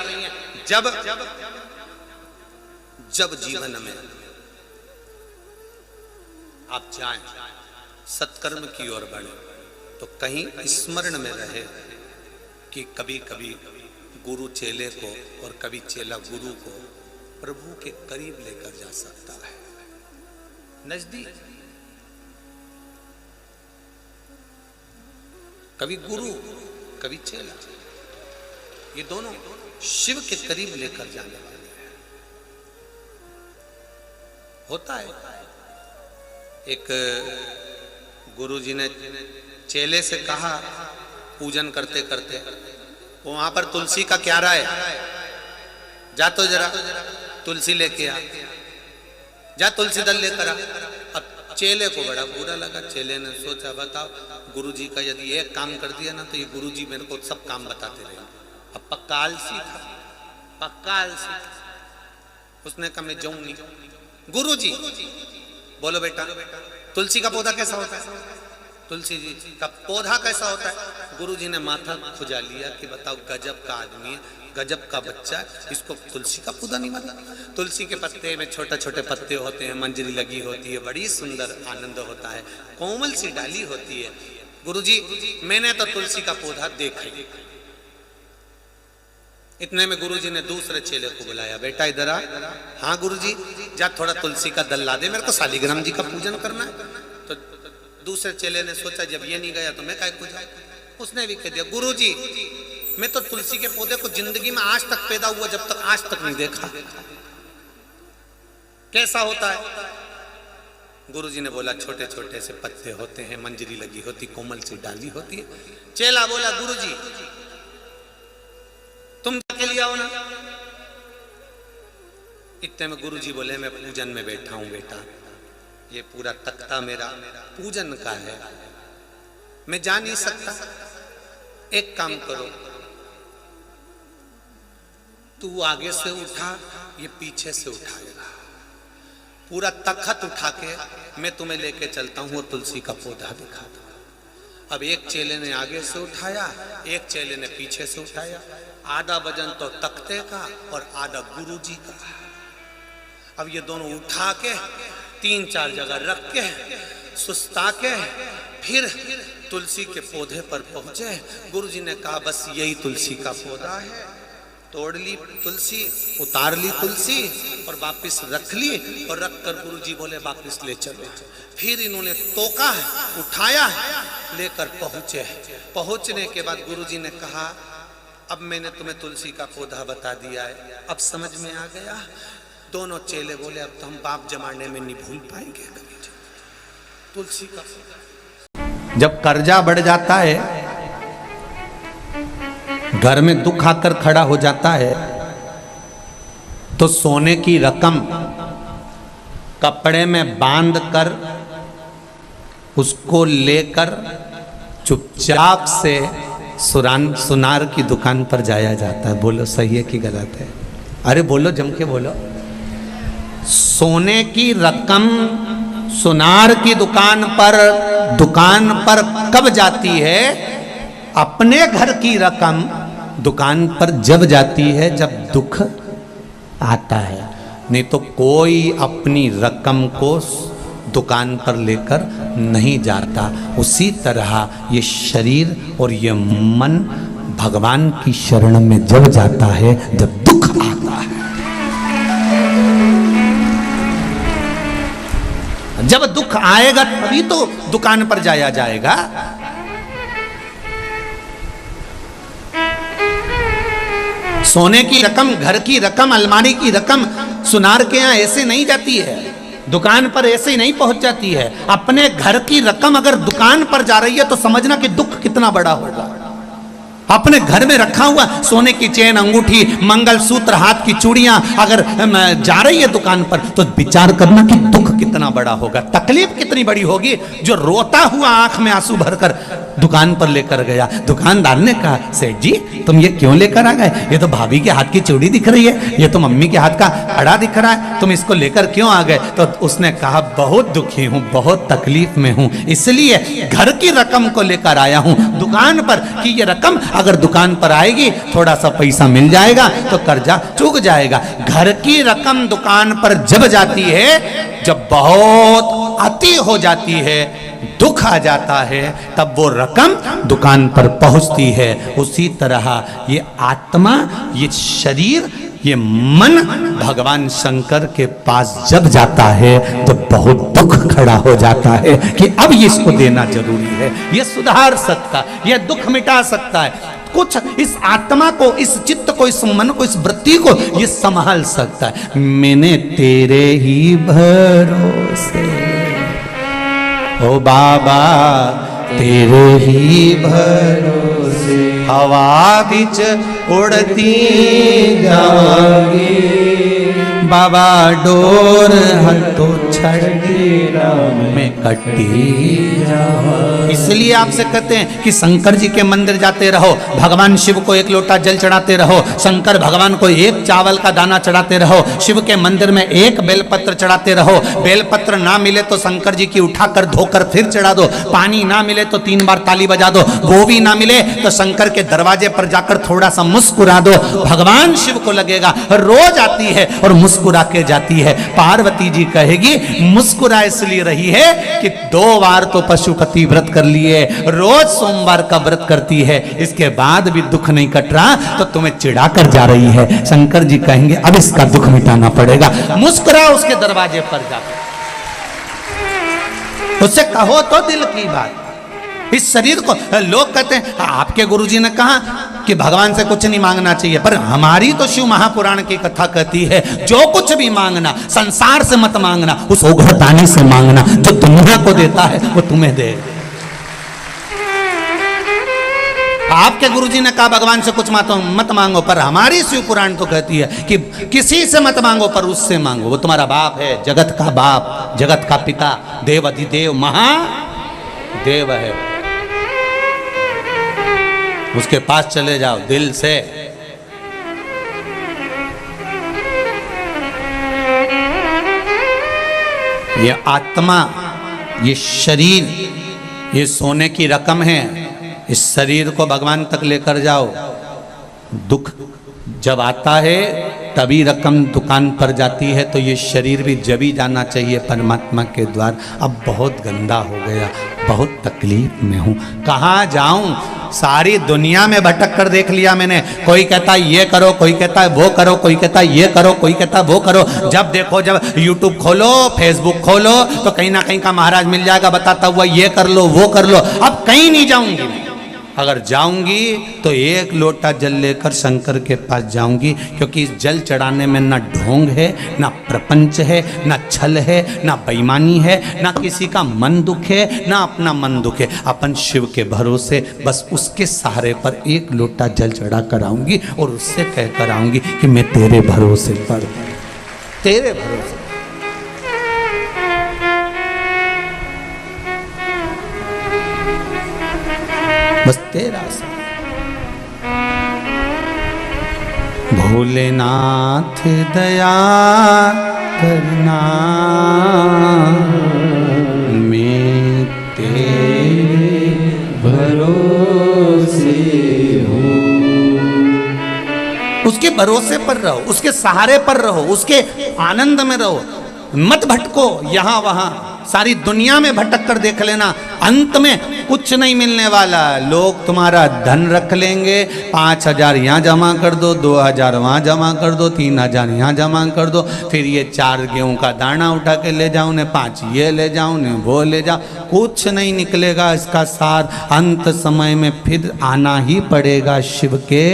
जब जीवन में आप जाएं, सत्कर्म की ओर बढ़े, तो कहीं स्मरण में रहे कि कभी कभी गुरु चेले को और कभी चेला गुरु को प्रभु के करीब लेकर जा सकता है, नजदीक। कभी गुरु, कभी चेला, ये दोनों शिव के करीब लेकर जाने वाले हैं। होता है, एक गुरु जी ने चेले से कहा पूजन करते करते वो वहां पर तुलसी का क्यारा है, जा तो जरा तुलसी लेके आ, जा तुलसी दल लेकर आ। अब चेले को बड़ा बुरा लगा। चेले ने सोचा बताओ गुरुजी का यदि एक काम कर दिया ना तो ये गुरुजी मेरे को सब काम बताते रहे। अब पक्का आलसी था, पक्का आलसी था। उसने कहा मैं जाऊं नहीं। गुरुजी बोलो बेटा तुलसी का पौधा कैसा होता है, तुलसी जी का पौधा कैसा होता है। गुरुजी ने माथा खुजा लिया कि बताओ गजब का आदमी है, गजब का बच्चा है, इसको तुलसी का पौधा नहीं मालूम। तुलसी के पत्ते में छोटे छोटे पत्ते होते हैं, मंजरी लगी होती है, बड़ी सुंदर आनंद होता है, कोमल सी डाली होती है। गुरुजी मैंने तो तुलसी का पौधा देखा ही। इतने में गुरुजी ने दूसरे चेले को बुलाया, बेटा इधर आ। हाँ गुरुजी, जा थोड़ा तुलसी का दल ला दे, मेरे को शालिग्राम जी का पूजन करना है। तो दूसरे चेले ने सोचा जब ये नहीं गया तो मैं काय को जाऊं। उसने भी कह दिया गुरुजी मैं तो तुलसी के पौधे को जिंदगी में आज तक पैदा हुआ जब तक आज तक नहीं देखा, कैसा होता है। गुरुजी ने बोला छोटे छोटे से पत्ते होते हैं, मंजरी लगी होती, कोमल सी डाली होती है। चेला बोला गुरुजी तुम के लिए आओ ना। इतने में गुरुजी बोले मैं पूजन में बैठा हूं बेटा, ये पूरा तख्ता मेरा पूजन का है, मैं जा नहीं सकता। एक काम करो, तू आगे से उठा, ये पीछे से उठाएगा, पूरा तख्त उठा के मैं तुम्हें लेके चलता हूं और तुलसी का पौधा दिखा दूंगा। अब एक चेले ने आगे से उठाया, एक चेले ने पीछे से उठाया। आधा वजन तो तख्ते का और आधा गुरुजी का। अब ये दोनों उठा के 3-4 जगह रख के सुस्ता के फिर तुलसी के पौधे पर पहुंचे। गुरुजी ने कहा बस यही तुलसी का पौधा है। तोड़ ली तुलसी, उतार ली तुलसी और वापिस रख ली, और रख कर गुरुजी बोले वापिस ले चलो। फिर इन्होंने तोका, उठाया, लेकर पहुंचे। पहुंचने के बाद गुरुजी ने कहा अब मैंने तुम्हें तुलसी का पौधा बता दिया है, अब समझ में आ गया। दोनों चेले बोले अब तो हम बाप जमाने में नहीं भूल पाएंगे कभी तुलसी का पौधा। जब कर्जा बढ़ जाता है, घर में दुख आकर खड़ा हो जाता है, तो सोने की रकम कपड़े में बांध कर उसको लेकर चुपचाप से सुनार की दुकान पर जाया जाता है। बोलो सही है कि गलत है? अरे बोलो, जम के बोलो। सोने की रकम सुनार की दुकान पर कब जाती है? अपने घर की रकम दुकान पर जब जाती है जब दुख आता है, नहीं तो कोई अपनी रकम को दुकान पर लेकर नहीं जाता। उसी तरह ये शरीर और ये मन भगवान की शरण में जब जाता है जब दुख आता है। जब दुख आएगा तभी तो दुकान पर जाया जाएगा। सोने की रकम, घर की रकम, अलमारी की रकम सुनार के यहाँ ऐसे नहीं जाती है, दुकान पर ऐसे ही नहीं पहुंच जाती है। अपने घर की रकम अगर दुकान पर जा रही है तो समझना कि दुख कितना बड़ा होगा। अपने घर में रखा हुआ सोने की चेन, अंगूठी, मंगलसूत्र, हाथ की चूड़ियां अगर जा रही है दुकान पर तो विचार करना कि दुख कितना बड़ा होगा, तकलीफ कितनी बड़ी होगी। जो रोता हुआ आंख में आंसू भरकर दुकान पर लेकर गया, दुकानदार ने कहा सेठ जी तुम ये क्यों लेकर आ गए? ये तो भाभी के हाथ की चूड़ी दिख रही है, ये तो मम्मी के हाथ का अड़ा दिख रहा है, तुम इसको लेकर क्यों आ गए? तो उसने कहा बहुत दुखी हूं, बहुत तकलीफ में हूं, इसलिए घर की रकम को लेकर आया हूं दुकान पर कि ये रकम अगर दुकान पर आएगी थोड़ा सा पैसा मिल जाएगा तो कर्जा चूक जाएगा। घर की रकम दुकान पर जब जाती है, जब बहुत अति हो जाती है, दुख आ जाता है, तब वो रकम दुकान पर पहुंचती है। उसी तरह ये आत्मा, ये शरीर, ये मन भगवान शंकर के पास जब जाता है तो बहुत दुख खड़ा हो जाता है कि अब ये इसको देना जरूरी है, ये सुधार सकता, ये दुख मिटा सकता है, कुछ इस आत्मा को, इस चित्त को, इस मन को, इस वृत्ति को ये संभाल सकता है। मैंने तेरे ही भरोसे, ओ बाबा तेरे ही भरोसे से हवा बिच उड़ती जावांगी बाबा डोर हथो छड़ी राम में कटी। जावांगी। इसलिए आपसे कहते हैं कि शंकर जी के मंदिर जाते रहो, भगवान शिव को एक लोटा जल चढ़ाते रहो, शंकर भगवान को एक चावल का दाना चढ़ाते रहो, शिव के मंदिर में एक बेलपत्र चढ़ाते रहो। बेलपत्र ना मिले तो शंकर जी की उठाकर धोकर फिर चढ़ा दो, पानी ना मिले तो 3 बार ताली बजा दो, वो भी ना मिले तो शंकर के दरवाजे पर जाकर थोड़ा सा मुस्कुरा दो। भगवान शिव को लगेगा रोज आती है और मुस्कुरा के जाती है। पार्वती जी कहेगी मुस्कुरा इसलिए रही है कि 2 बार तो पशुपति व्रत कर लिए, रोज सोमवार का व्रत करती है, इसके बाद भी दुख नहीं कट रहा तो तुम्हें चिढ़ा कर जा रही है। शंकर जी कहेंगे अब इसका दुख मिटाना पड़ेगा। मुस्कुरा उसके दरवाजे पर जाकर, उससे कहो तो दिल की बात। इस शरीर को लोग कहते हैं आपके गुरुजी ने कहा कि भगवान से कुछ नहीं मांगना चाहिए, पर हमारी तो शिव महापुराण की कथा कहती है जो कुछ भी मांगना संसार से मत मांगना, उस उग्रतानी से मांगना जो दुनिया को देता है वो तुम्हें दे। आपके गुरुजी ने कहा भगवान से कुछ मत मांगो, पर हमारी शिव पुराण तो कहती है कि किसी से मत मांगो पर उससे मांगो, वो तुम्हारा बाप है, जगत का बाप, जगत का पिता, देव अधिदेव महादेव है, उसके पास चले जाओ दिल से। ये आत्मा, ये शरीर, ये सोने की रकम है, इस शरीर को भगवान तक लेकर जाओ। दुख जब आता है तभी रकम दुकान पर जाती है, तो ये शरीर भी जब ही जाना चाहिए परमात्मा के द्वार। अब बहुत गंदा हो गया, बहुत तकलीफ में हूँ, कहाँ जाऊँ? सारी दुनिया में भटक कर देख लिया मैंने। कोई कहता है ये करो, कोई कहता है वो करो, कोई कहता है ये करो, कोई कहता है वो करो। जब देखो, जब यूट्यूब खोलो, फेसबुक खोलो, तो कहीं ना कहीं का महाराज मिल जाएगा बताता हुआ ये कर लो वो कर लो। अब कहीं नहीं जाऊंगी, अगर जाऊंगी तो एक लोटा जल लेकर शंकर के पास जाऊंगी, क्योंकि इस जल चढ़ाने में ना ढोंग है, ना प्रपंच है, ना छल है, ना बेईमानी है, ना किसी का मन दुख है, ना अपना मन दुख है। अपन शिव के भरोसे बस उसके सहारे पर एक लोटा जल चढ़ा कर आऊंगी और उससे कह कर आऊंगी कि मैं तेरे भरोसे पर, तेरे भरोसे। बस तेरा भोलेनाथ दया करना, मैं तेरे भरोसे हूँ। उसके भरोसे पर रहो, उसके सहारे पर रहो, उसके आनंद में रहो, मत भटको यहाँ वहां। सारी दुनिया में भटक कर देख लेना, अंत में कुछ नहीं मिलने वाला। लोग तुम्हारा धन रख लेंगे, 5,000 यहाँ जमा कर दो, 2,000 वहाँ जमा कर दो, 3,000 यहाँ जमा कर दो, फिर ये 4 गेहूं का दाना उठा के ले जाओ, ने 5 ये ले जाओ, ने वो ले जाओ, कुछ नहीं निकलेगा इसका सार। अंत समय में फिर आना ही पड़ेगा शिव के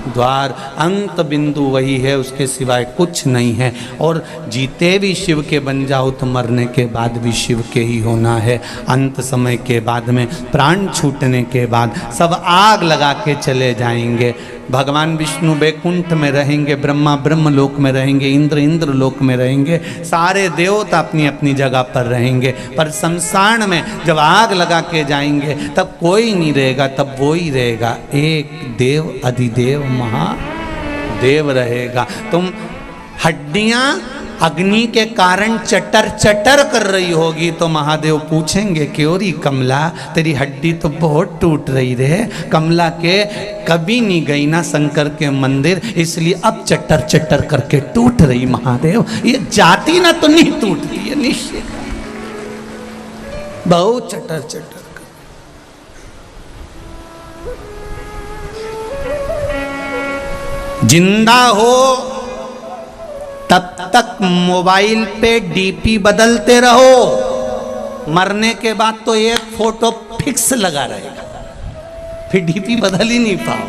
द्वार। अंत बिंदु वही है, उसके सिवाय कुछ नहीं है। और जीते भी शिव के बन जाओ तो मरने के बाद भी शिव के ही होना है। अंत समय के बाद में, प्राण छूटने के बाद सब आग लगा के चले जाएंगे। भगवान विष्णु बैकुंठ में रहेंगे, ब्रह्मा ब्रह्मलोक में रहेंगे, इंद्र इंद्र लोक में रहेंगे, सारे देवता अपनी अपनी जगह पर रहेंगे। पर शमशान में जब आग लगा के जाएंगे तब कोई नहीं रहेगा, तब वो ही रहेगा, एक देव अधिदेव महादेव रहेगा। तुम हड्डियां अग्नि के कारण चटर चटर कर रही होगी तो महादेव पूछेंगे क्यों री कमला, तेरी हड्डी तो बहुत टूट रही रे। कमला के कभी नहीं गई ना शंकर के मंदिर, इसलिए अब चटर चटर करके टूट रही। महादेव ये जाती ना तो नहीं टूटती है, निश्चय बहुत चटर चटर। जिंदा हो तब तक मोबाइल पे डीपी बदलते रहो, मरने के बाद तो एक फोटो फिक्स लगा रहेगा, फिर डीपी बदल ही नहीं पाओ।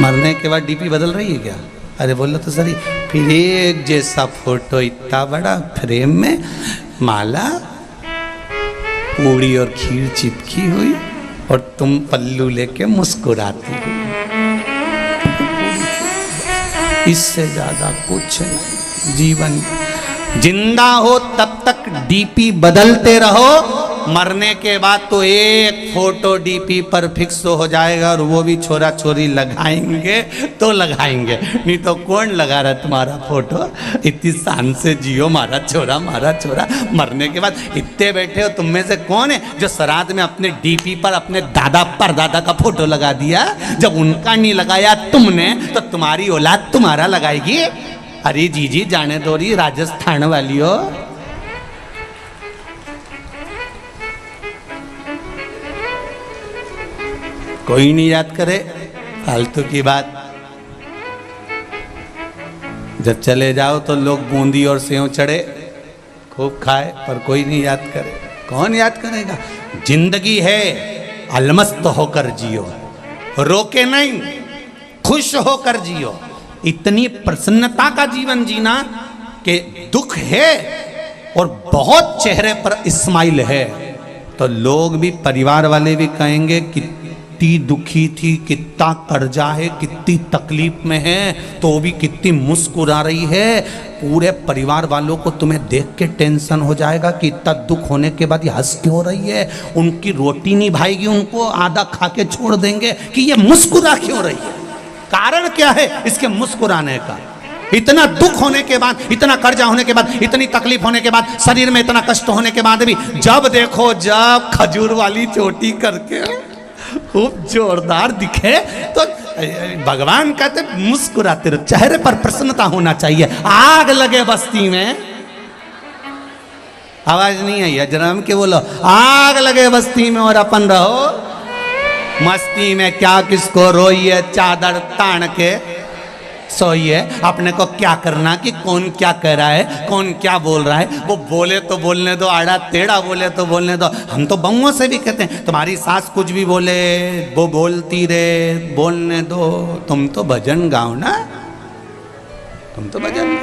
मरने के बाद डीपी बदल रही है क्या? अरे बोलो तो सही। फिर एक जैसा फोटो इतना बड़ा फ्रेम में माला, पूड़ी और खीर चिपकी हुई और तुम पल्लू लेके मुस्कुराती हो। इससे ज्यादा कुछ नहीं जीवन। जिंदा हो तब तक डीपी बदलते रहो, मरने के बाद तो एक फोटो डीपी पर फिक्स हो जाएगा और वो भी छोरा छोरी लगाएंगे तो लगाएंगे, नहीं तो कौन लगा रहा तुम्हारा फोटो। इतनी शान से जियो मारा छोरा मारा छोरा। मरने के बाद इतने बैठे हो, तुम में से कौन है जो श्राद्ध में अपने डीपी पर अपने दादा परदादा का फोटो लगा दिया। जब उनका नहीं लगाया तुमने तो तुम्हारी औलाद तुम्हारा लगाएगी। अरे जी जाने दो रही राजस्थान वाली हो। कोई नहीं याद करे, फालतू की बात। जब चले जाओ तो लोग बूंदी और सेव चढ़े खूब खाए, पर कोई नहीं याद करे। कौन याद करेगा। जिंदगी है, अलमस्त होकर जियो, रोके नहीं, खुश होकर जियो। इतनी प्रसन्नता का जीवन जीना कि दुख है और बहुत चेहरे पर स्माइल है तो लोग भी, परिवार वाले भी कहेंगे कितनी दुखी थी, कितना कर्जा है, कितनी तकलीफ में है, तो भी कितनी मुस्कुरा रही है। पूरे परिवार वालों को तुम्हें देख के टेंशन हो जाएगा कि इतना दुख होने के बाद ये हंस क्यों रही है। उनकी रोटी नहीं भाएगी, उनको आधा खा के छोड़ देंगे कि ये मुस्कुरा क्यों रही है। कारण क्या है इसके मुस्कुराने का। इतना दुख होने के बाद, इतना कर्जा होने के बाद, इतनी तकलीफ होने के बाद, शरीर में इतना कष्ट होने के बाद भी जब देखो, जब खजूर वाली चोटी करके खूब जोरदार दिखे तो भगवान कहते मुस्कुराते रहो, चेहरे पर प्रसन्नता होना चाहिए। आग लगे बस्ती में, आवाज नहीं आई है जरा के बोलो, आग लगे बस्ती में और अपन रहो मस्ती में। क्या किसको रोइए, चादर तान के सोइए। अपने को क्या करना कि कौन क्या कह रहा है, कौन क्या बोल रहा है। वो बोले तो बोलने दो, आड़ा टेढ़ा बोले तो बोलने दो। हम तो बहुओं से भी कहते हैं तुम्हारी सास कुछ भी बोले वो बोलती रहे, बोलने दो। तुम तो भजन गाओ ना, तुम तो भजन।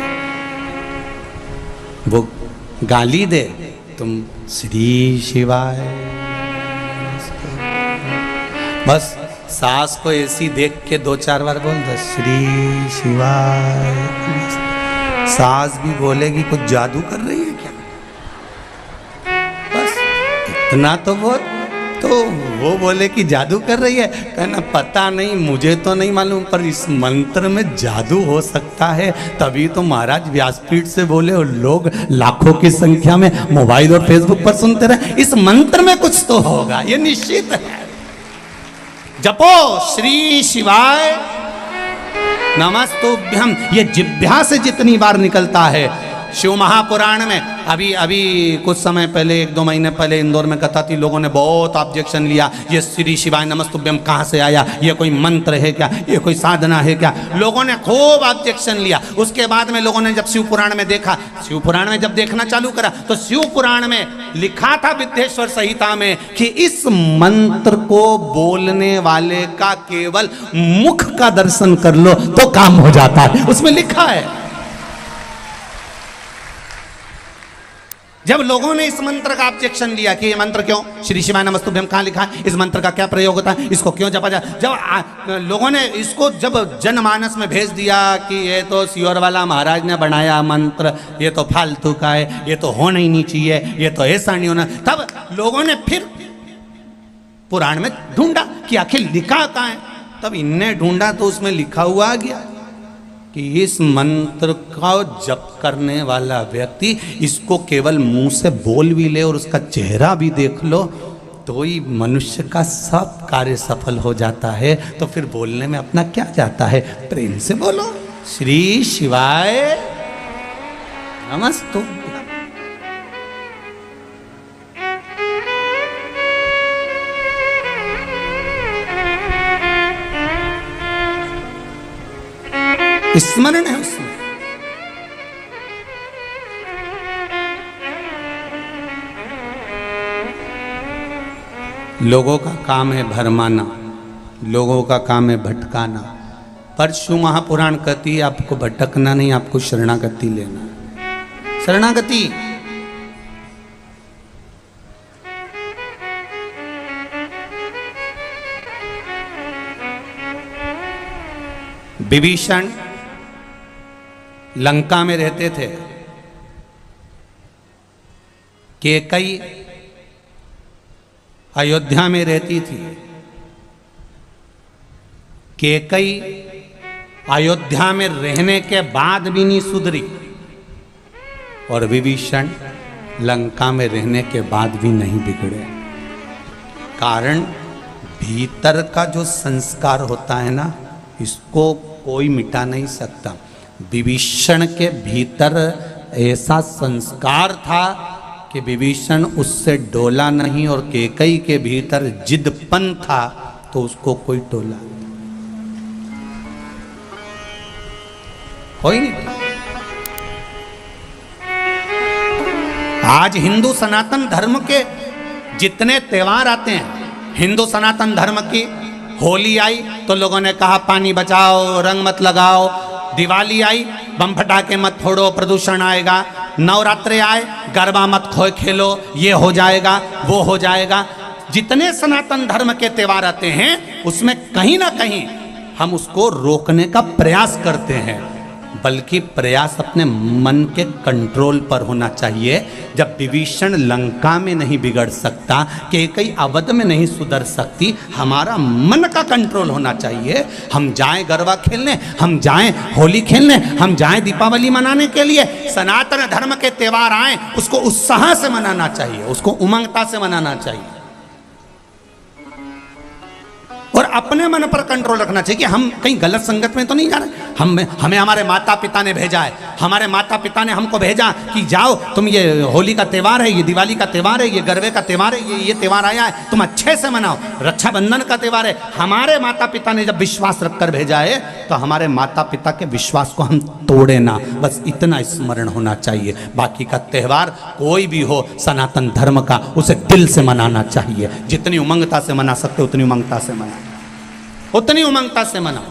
वो गाली दे, तुम श्री शिवाय। बस सास को ऐसी देख के 2-4 बार बोल दो श्री शिवाय। सास भी बोलेगी कुछ जादू कर रही है क्या। बस इतना तो वो बोले कि जादू कर रही है। कहना पता नहीं, मुझे तो नहीं मालूम, पर इस मंत्र में जादू हो सकता है। तभी तो महाराज व्यासपीठ से बोले और लोग लाखों की संख्या में मोबाइल और फेसबुक पर सुनते रहे। इस मंत्र में कुछ तो होगा, ये निश्चित है। जपो श्री शिवाय नमस्तुभ्यम। ये जिह्वा से जितनी बार निकलता है, शिव महापुराण में अभी कुछ समय पहले, 1-2 महीने पहले इंदौर में कथा थी। लोगों ने बहुत ऑब्जेक्शन लिया, ये श्री शिवाय नमस्तुभ्यम कहाँ से आया, ये कोई मंत्र है क्या, ये कोई साधना है क्या। लोगों ने खूब ऑब्जेक्शन लिया। उसके बाद में लोगों ने जब शिव पुराण में देखा, शिव पुराण में जब देखना चालू करा तो शिव पुराण में लिखा था विद्येश्वर संहिता में कि इस मंत्र को बोलने वाले का केवल मुख का दर्शन कर लो तो काम हो जाता है। उसमें लिखा है। जब लोगों ने इस मंत्र का ऑब्जेक्शन लिया कि ये मंत्र क्यों, श्री शिवाय नमस्तुभ्यम कहाँ लिखा है, इस मंत्र का क्या प्रयोग होता है, इसको क्यों जपा जाए। जब लोगों ने इसको जब जनमानस में भेज दिया कि ये तो सियोर वाला महाराज ने बनाया मंत्र, ये तो फालतू का है, ये तो होना ही नहीं चाहिए, ये तो ऐसा नहीं होना, तब लोगों ने फिर पुराण में ढूंढा कि आखिर लिखा कहाँ है। तब इनने ढूंढा तो उसमें लिखा हुआ आ गया कि इस मंत्र का जप करने वाला व्यक्ति इसको केवल मुंह से बोल भी ले और उसका चेहरा भी देख लो तो ही मनुष्य का सब कार्य सफल हो जाता है। तो फिर बोलने में अपना क्या जाता है, प्रेम से बोलो श्री शिवाय नमस्तुभ्यम। स्मरण है उसमें। लोगों का काम है भरमाना, लोगों का काम है भटकाना, पर शिव महापुराण कहती है आपको भटकना नहीं, आपको शरणागति लेना। शरणागति विभीषण लंका में रहते थे, कैकेयी अयोध्या में रहती थी। कैकेयी अयोध्या में रहने के बाद भी नहीं सुधरी और विभीषण लंका में रहने के बाद भी नहीं बिगड़े। कारण भीतर का जो संस्कार होता है ना, इसको कोई मिटा नहीं सकता। विभीषण के भीतर ऐसा संस्कार था कि विभीषण उससे डोला नहीं, और कैकेयी के भीतर जिद्दपन था तो उसको कोई टोला कोई नहीं। आज हिंदू सनातन धर्म के जितने त्योहार आते हैं, हिंदू सनातन धर्म की होली आई तो लोगों ने कहा पानी बचाओ, रंग मत लगाओ। दिवाली आई, बम फटाके मत फोड़ो, प्रदूषण आएगा। नवरात्रे आए, गरबा मत खेलो, ये हो जाएगा, वो हो जाएगा। जितने सनातन धर्म के त्योहार आते हैं उसमें कहीं ना कहीं हम उसको रोकने का प्रयास करते हैं, बल्कि प्रयास अपने मन के कंट्रोल पर होना चाहिए। जब विभीषण लंका में नहीं बिगड़ सकता, कैकेयी अवध में नहीं सुधर सकती, हमारा मन का कंट्रोल होना चाहिए। हम जाएं गरबा खेलने, हम जाएं होली खेलने, हम जाएं दीपावली मनाने के लिए। सनातन धर्म के त्योहार आए उसको उत्साह से मनाना चाहिए, उसको उमंगता से मनाना चाहिए, और अपने मन पर कंट्रोल रखना चाहिए कि हम कहीं गलत संगत में तो नहीं जा रहे। हमें हमारे माता पिता ने भेजा है, हमारे माता पिता ने हमको भेजा कि जाओ तुम, ये होली का त्यौहार है, ये दिवाली का त्यौहार है, ये गरबे का त्यौहार है, ये त्यौहार आया है, तुम अच्छे से मनाओ। रक्षाबंधन का त्यौहार है। हमारे माता पिता ने जब विश्वास रखकर भेजा है तो हमारे माता पिता के विश्वास को हम तोड़े ना, बस इतना स्मरण होना चाहिए। बाकी का त्यौहार कोई भी हो सनातन धर्म का, उसे दिल से मनाना चाहिए। जितनी उमंगता से मना सकते उतनी उमंगता से मना, उतनी उमंगता से मनाओ।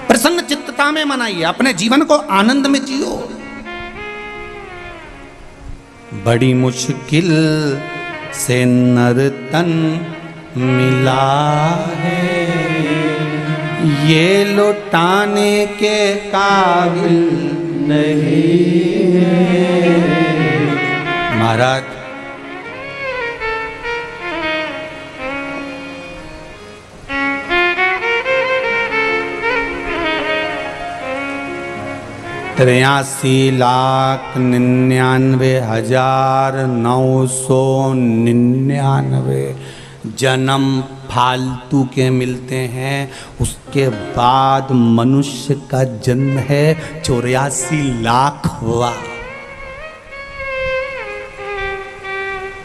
प्रसन्न चित्तता में मनाइए, अपने जीवन को आनंद में जियो। बड़ी मुश्किल से नर तन मिला है, ये लौटाने के काबिल नहीं है। महाराज तिरासी लाख 99,999 जन्म फालतू के मिलते हैं। उसके बाद मनुष्य का जन्म है 84 लाख हुआ।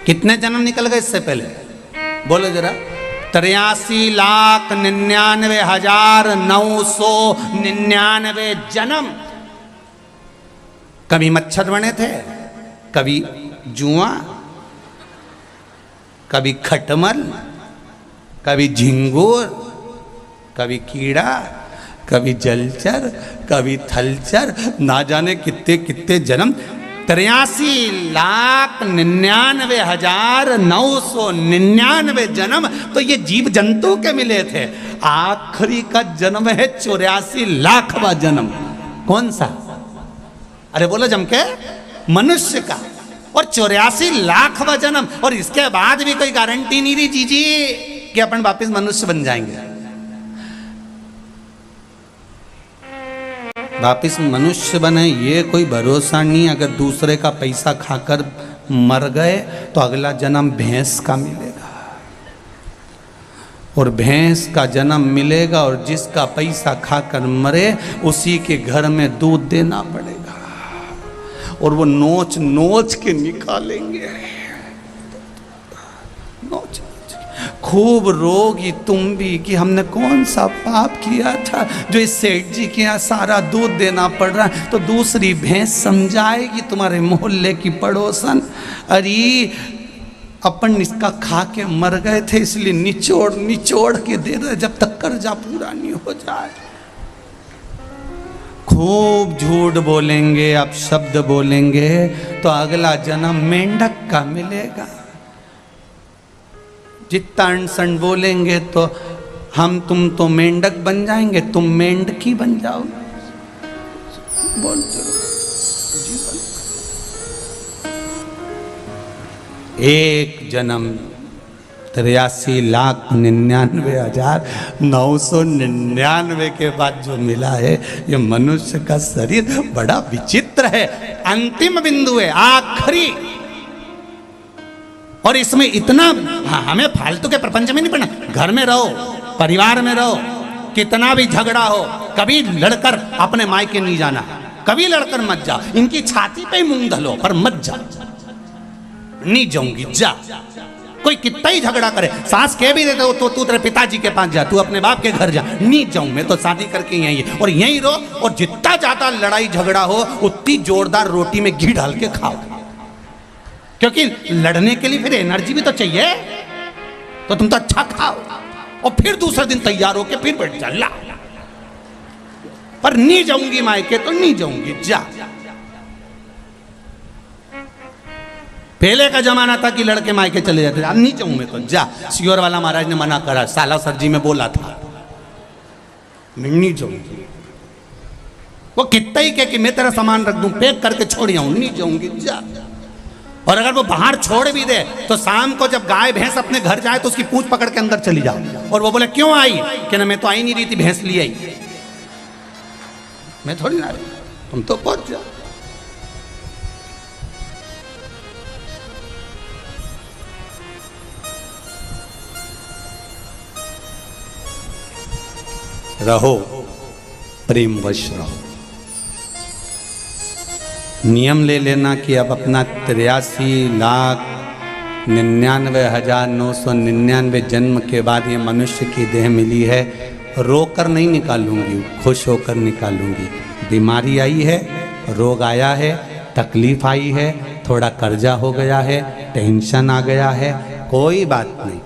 कितने जन्म निकल गए इससे पहले बोलो जरा? 83,99,999 जन्म। कभी मच्छर बने थे, कभी जुआ, कभी खटमल, कभी झिंगुर, कभी कीड़ा, कभी जलचर, कभी थलचर, ना जाने कितने कितने जन्म। 83,99,999 जन्म तो ये जीव जंतु के मिले थे। आखिरी का जन्म है 84 लाखवां जन्म। कौन सा? अरे बोलो जम के, मनुष्य का। और 84 लाखवां जन्म, और इसके बाद भी कोई गारंटी नहीं दी जीजी कि अपन वापस मनुष्य बन जाएंगे। वापस मनुष्य बने ये कोई भरोसा नहीं। अगर दूसरे का पैसा खाकर मर गए तो अगला जन्म भैंस का मिलेगा, और भैंस का जन्म मिलेगा, और जिसका पैसा खाकर मरे उसी के घर में दूध देना पड़ेगा, और वो नोच नोच के निकालेंगे। नोच खूब रोगी तुम भी कि हमने कौन सा पाप किया था जो इस सेठ जी के यहाँ सारा दूध देना पड़ रहा है। तो दूसरी भैंस समझाएगी तुम्हारे मोहल्ले की पड़ोसन, अरे अपन इसका खा के मर गए थे इसलिए निचोड़ निचोड़ के दे रहे जब तक कर्जा पूरा नहीं हो जाए। खूब झूठ बोलेंगे, अपशब्द बोलेंगे तो अगला जन्म मेंढक का मिलेगा। जितना अनसन बोलेंगे तो हम तुम तो मेंढक बन जाएंगे, तुम मेंढकी बन जाओ। बोलते रहो। एक जन्म 83,99,999 के बाद जो मिला है ये मनुष्य का शरीर बड़ा विचित्र है। अंतिम बिंदु है, आखिरी। और इसमें इतना हमें फालतू के प्रपंच में नहीं पड़ना। घर में रहो, परिवार में रहो, कितना भी झगड़ा हो, कभी लड़कर अपने मायके नहीं जाना, कभी लड़कर मत जाओ। इनकी छाती पे मूंग धलो पर मत जाओ। नहीं जाऊंगी, जा। कोई कितना ही झगड़ा करे, सास कह भी देते हो तो तू तेरे पिताजी के पास जा, तू अपने बाप के घर जा। नहीं जाऊं, मैं तो शादी करके यहीं और यहीं रहो। और जितना ज्यादा लड़ाई झगड़ा हो उतनी जोरदार रोटी में घी डाल के खाओ, क्योंकि लड़ने के लिए फिर एनर्जी भी तो चाहिए। तो तुम तो अच्छा खाओ और फिर दूसरे दिन तैयार होके फिर बैठ जा। ला पर नहीं जाऊंगी मायके तो नहीं जाऊंगी, जा। पहले का जमाना था कि लड़के मायके चले जाते, अब नहीं जाऊं मैं तो, जा। सियोर वाला महाराज ने मना करा, साला सरजी में बोला था, मैं नहीं जाऊंगी। वो कितना ही कह कि मैं तेरा सामान रख दूं, पैक करके छोड़ आऊं, नहीं जाऊंगी, जा। और अगर वो बाहर छोड़ भी दे तो शाम को जब गाय भैंस अपने घर जाए तो उसकी पूंछ पकड़ के अंदर चली जाओ। और वो बोले क्यों आई, कि ना मैं तो आई नहीं रही थी, भैंस लिए आई, मैं थोड़ी ना रही, तुम तो पहुंच जाओ। रहो, प्रेम वश रहो। नियम ले लेना कि अब अपना 83,99,999 जन्म के बाद ये मनुष्य की देह मिली है, रोकर नहीं निकालूंगी, खुश होकर निकालूंगी। बीमारी आई है, रोग आया है, तकलीफ आई है, थोड़ा कर्जा हो गया है, टेंशन आ गया है, कोई बात नहीं।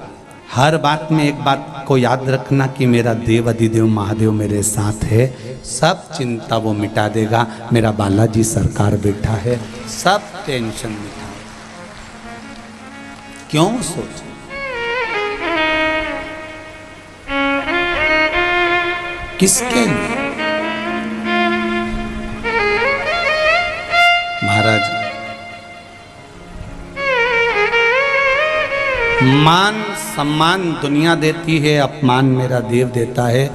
हर बात में एक बात को याद रखना कि मेरा देव अधिदेव महादेव मेरे साथ है, सब चिंता वो मिटा देगा। मेरा बालाजी सरकार बैठा है, सब टेंशन मिटा। क्यों सोच, किसके लिए? महाराज, मान सम्मान दुनिया देती है, अपमान मेरा देव देता है।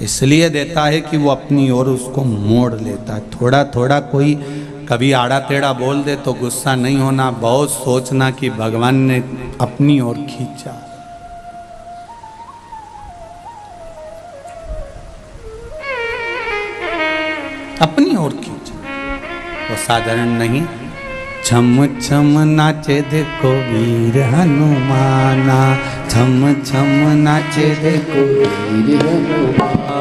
इसलिए देता है कि वो अपनी ओर उसको मोड़ लेता है। थोड़ा थोड़ा कोई कभी आड़ा टेढ़ा बोल दे तो गुस्सा नहीं होना, बहुत सोचना कि भगवान ने अपनी ओर खींचा। अपनी ओर खींचा, वो साधारण नहीं। छम छम नाचे देखो वीर हनुमाना, छम छम नाचे देखो वीर हनुमाना,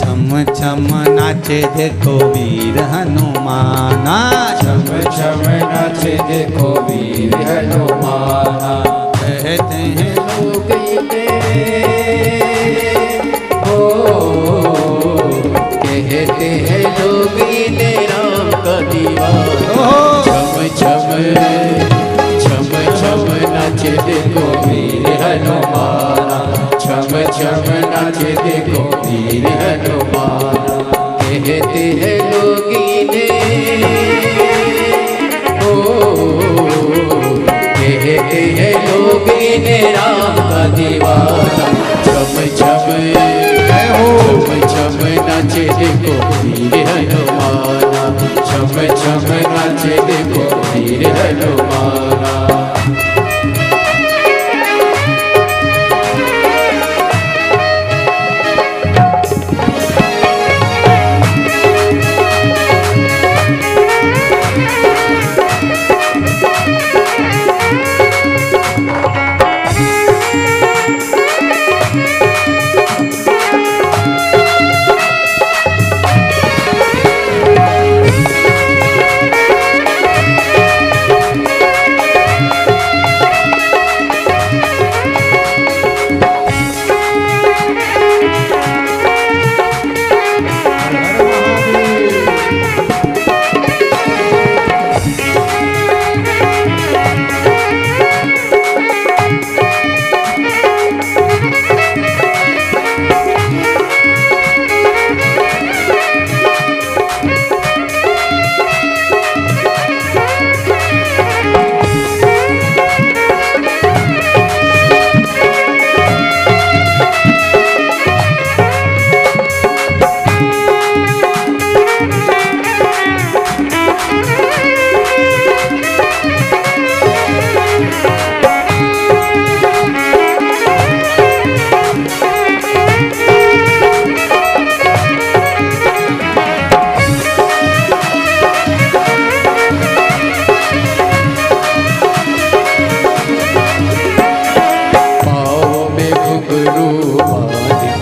छम छम नाचे देखो वीर हनुमाना, छम छम नाचे देखो वीर हनुमाना। कहते हैं लोग इन्हें हो, कहते हैं लोग इन्हें राम का दीवाना। छम छम छम नाचे देखो वीर हनुमाना, छम छम नाचे देखो वीर हनुमाना। कहते हैं लोग इन्हें हो, कहते हैं लोग इन्हें राम का दीवाना। छम छम छम नाचे देखो वीर हनुमाना, छम छम नाचे देखो वीर हनुमाना।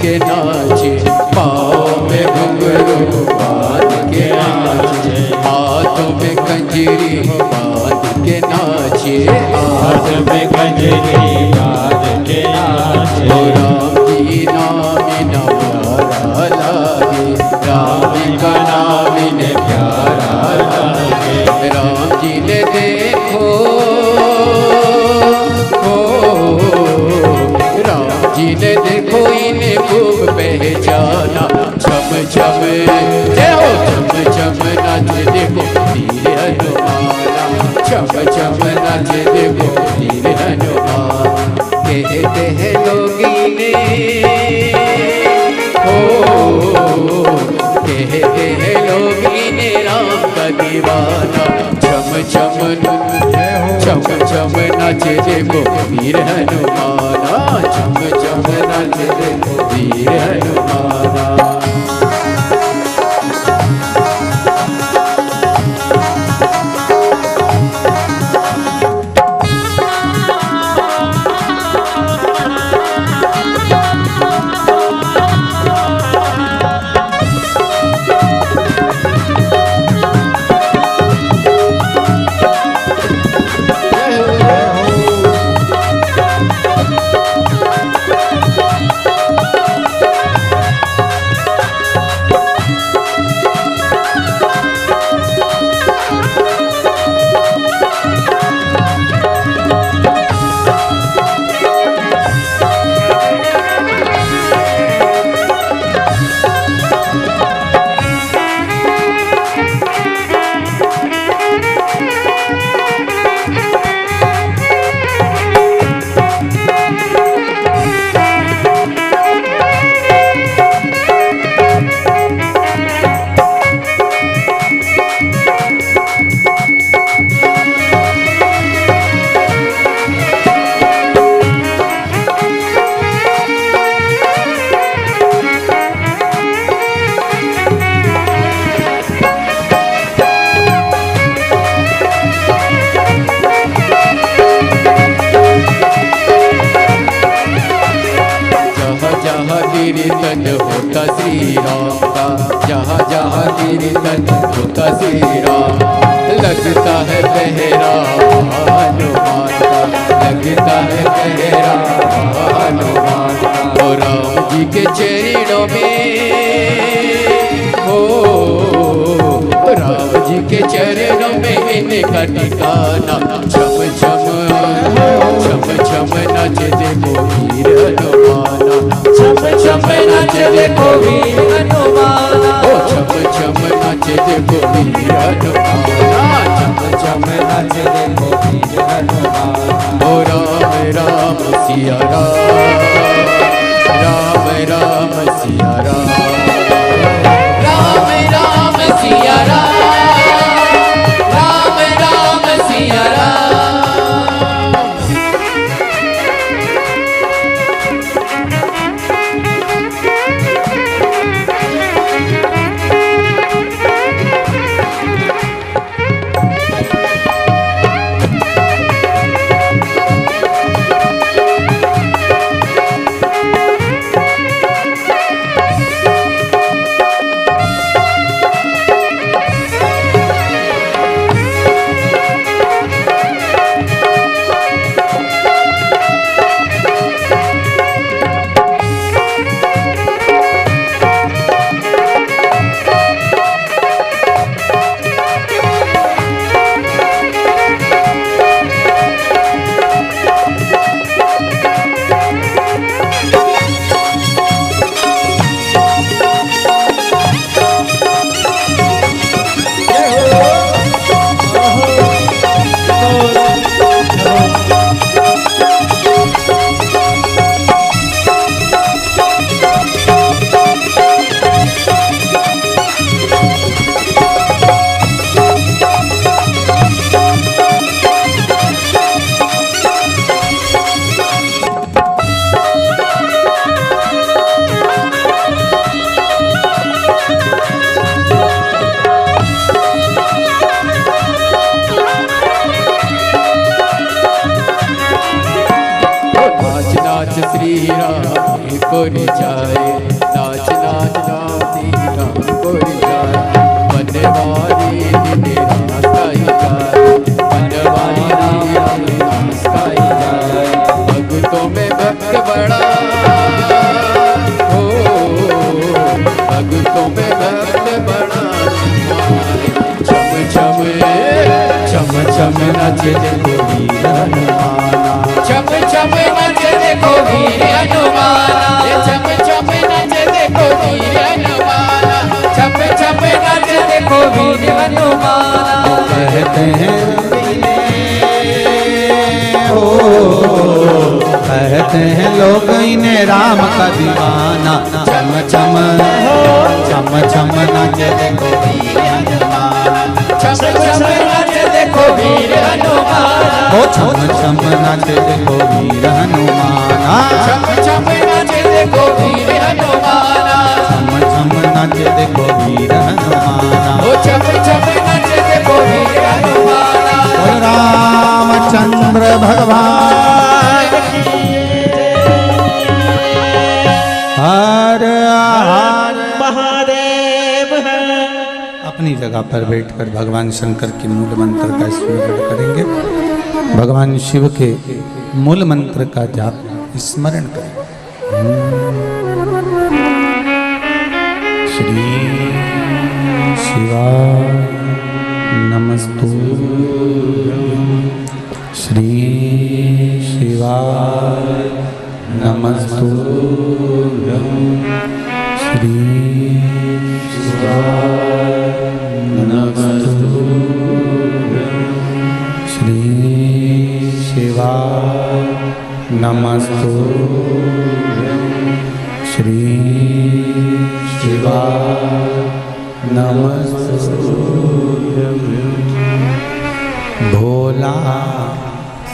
के नाचे, पाँव में घुंघरू बांध के नाचे, हाथों में कंजरी बांध के नाचे, हाथ में कंजरी बांध के नाचे। राम जी नाम न प्यारा लागे, राम जी का नाम न प्यारा लागे। राम जी ने देखो राम जी ने देखो इन्हें खूब पहचाना, छम छम जय हो छम छम नाच देखो वीर हनुमाना, छम छम नाच देखो वीर हनुमान। कहते हैं लोग इन्हें कहते हैं लोग इन्हें राम का दीवाना, छम छम छम छम नाच देखो वीर हनुमाना, छम छम नाच देखो वीर हनुमाना। कीर्तन होता श्री राम का, जहाँ जहाँ कीर्तन होता श्री राम। लगता है पहरा हनुमान का, लगता है पहरा हनुमान का। और राम जी के चरणों में राम जी के चरणों में इनका ठिकाना, छम छम छम छम नाच देखो वीर हनुमाना, छम छम नाच देखो वीर हनुमाना, ओ छम छम नाच देखो वीर हनुमाना, छम छम नाच देखो वीर हनुमाना। ओ राम राम सिया राम, राम राम सिया राम, राम राम सिया राम, राम राम सिया राम। जाए, नाच नाच नाचती नाम कोई जाए, बनवारी निराश गाई जाए, बनवारी निराश गाई जाए। भक्तों में भक्त बड़ा हो, भक्तों में भक्त बड़ा, छम छम छम छम नाचे देखो वीर हनुमाना, छम छम नाचे देखो वीर हनुमाना, छम छम नाचे देखो वीर हनुमाना, छम छम नाचे देखो वीर हनुमाना। कहते हैं ओ, कहते हैं लोग इन्हें राम का दीवाना, चम चम चम चम नाचे देखो वीर हनुमाना, छम छम नाचे देखो वीर हनुमाना, ओ छम छम नाचे देखो वीर हनुमाना, छम छम नाचे देखो वीर हनुमाना, छम छम नाचे देखो वीर हनुमाना। ओ छम छम नाचे देखो वीर हनुमाना। बोल रामचंद्र भगवान हर हर महादेव है। अपनी जगह पर बैठकर भगवान शंकर के मूल मंत्र का स्मरण करेंगे। भगवान शिव के मूल मंत्र का जाप स्मरण करें। श्री शिवाय नमस्तुभ्यं, श्री शिवाय नमस्तुभ्यं, श्री शिवाय नमस्तुभ्यं, श्री शिवाय नमस्तुभ्यं, श्री शिवाय नमस्तुभ्यं। भोला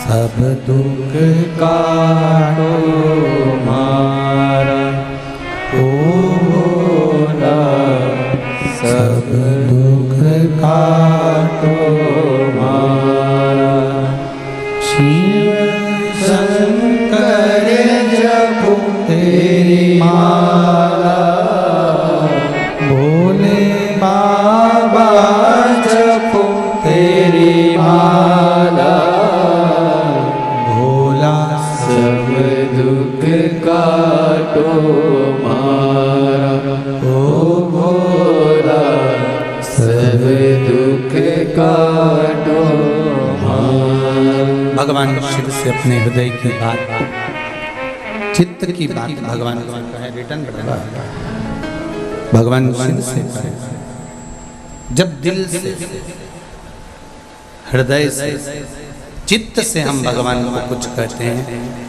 सब दुख काटो मारा, ओ भोला सब दुख काटो मारा। शिव शंकर जपो तेरी माला, भोले बाबा जपो तेरी माला। भोला सब दुख काटो मारा, ओ भोला सब दुख काटो मारा। भगवान शिव से अपने हृदय की बात, चित्त की बात भगवान को कहे, रिटर्न करना भगवान शिव से कहे। जब दिल से, हृदय से, चित्त से हम भगवान को कुछ कहते हैं,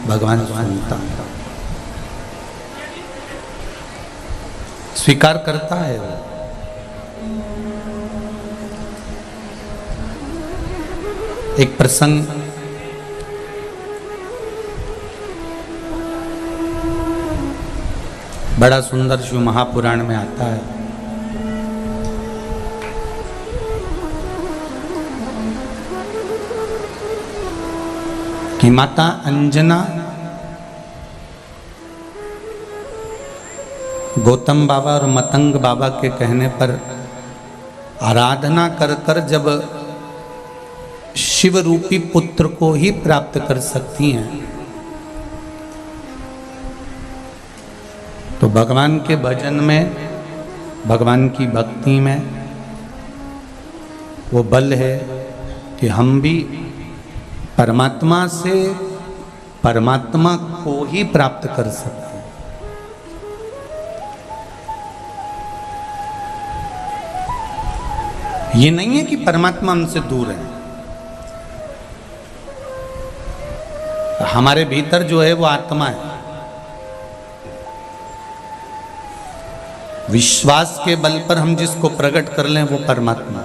भगवान सुनता है, स्वीकार करता है। वो एक प्रसंग बड़ा सुंदर शिव महापुराण में आता है। कि माता अंजना गौतम बाबा और मतंग बाबा के कहने पर आराधना कर कर जब शिव रूपी पुत्र को ही प्राप्त कर सकती हैं, तो भगवान के भजन में, भगवान की भक्ति में वो बल है कि हम भी परमात्मा से परमात्मा को ही प्राप्त कर सकते हैं। ये नहीं है कि परमात्मा हमसे दूर है, हमारे भीतर जो है वो आत्मा है। विश्वास के बल पर हम जिसको प्रकट कर लें वो परमात्मा।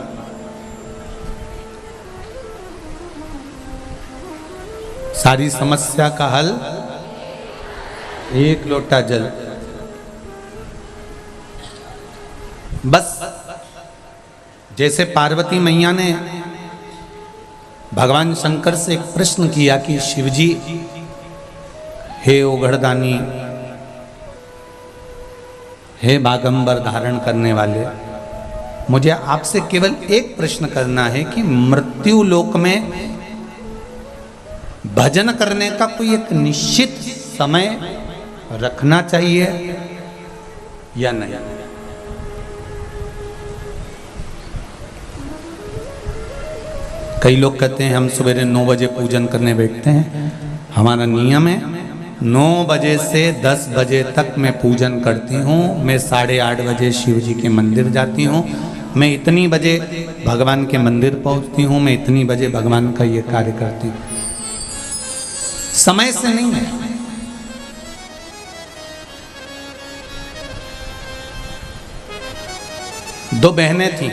सारी समस्या का हल एक लोटा जल, बस। जैसे पार्वती मैया ने भगवान शंकर से एक प्रश्न किया कि शिवजी, हे ओघड़दानी, हे बागंबर धारण करने वाले, मुझे आपसे केवल एक प्रश्न करना है कि मृत्यु लोक में भजन करने का कोई एक निश्चित समय रखना चाहिए या नहीं? कई लोग कहते हैं हम सवेरे 9 बजे पूजन करने बैठते हैं। हमारा नियम है 9 बजे से 10 बजे तक मैं पूजन करती हूँ। मैं 8:30 बजे शिव जी के मंदिर जाती हूँ। मैं इतनी बजे भगवान के मंदिर पहुँचती हूँ। मैं इतनी बजे भगवान का ये कार्य करती हूँ। समय से नहीं है। दो बहनें थीं,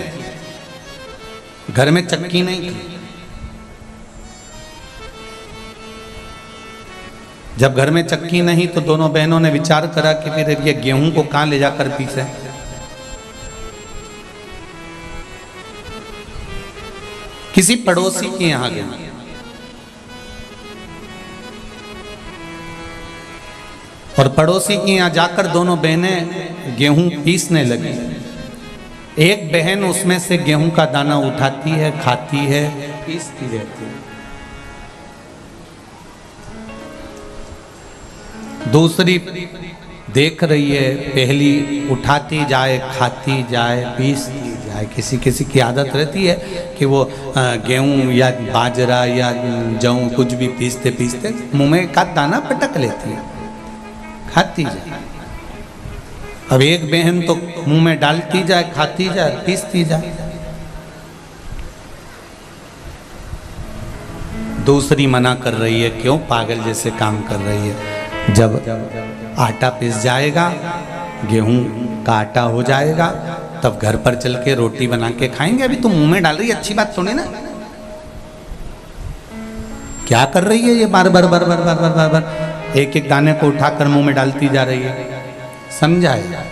घर में चक्की नहीं थी। जब घर में चक्की नहीं तो दोनों बहनों ने विचार करा कि फिर ये गेहूं को कहां ले जाकर पीसे। किसी पड़ोसी के यहां गए, और पड़ोसी के यहां जाकर दोनों बहनें गेहूं पीसने लगी। एक बहन उसमें से गेहूं का दाना उठाती है, खाती है, पीसती रहती है। दूसरी देख रही है, पहली उठाती जाए, खाती जाए, पीसती जाए। किसी किसी की आदत रहती है कि वो गेहूं या बाजरा या जौ कुछ भी पीसते पीसते मुंह में का दाना पटक लेती है, खाती जाए। अब एक बहन तो मुंह में डालती जाए, खाती जाए, पीसती जाए। दूसरी मना कर रही है, क्यों पागल जैसे काम कर रही है। जब आटा पिस जाएगा, गेहूं का आटा हो जाएगा, तब घर पर चल के रोटी बना के खाएंगे। अभी तो मुंह में डाल रही है, अच्छी बात सुने ना। क्या कर रही है ये? बार बार बार बार बार बार बार बार एक एक दाने को उठाकर मुंह में डालती जा रही है। समझाए?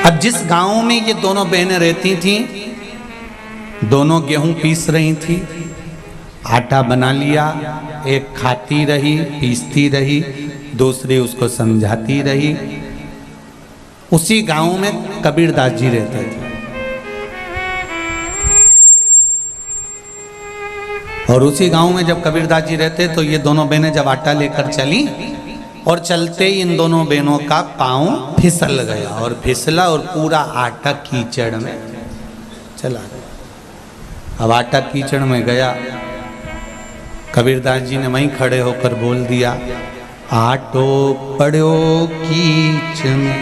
अब जिस गांव में ये दोनों बहनें रहती थीं, दोनों गेहूं पीस रही थी, आटा बना लिया। एक खाती रही, पीसती रही, दूसरी उसको समझाती रही। उसी गांव में कबीरदास जी रहते थे। और उसी गांव में जब कबीरदास जी रहते तो ये दोनों बहनें जब आटा लेकर चली, और चलते ही इन दोनों बहनों का पांव फिसल गया, और फिसला और पूरा आटा कीचड़ में चला गया। अब आटा कीचड़ में गया, कबीरदास जी ने वहीं खड़े होकर बोल दिया, आटो पड़ो कीच में,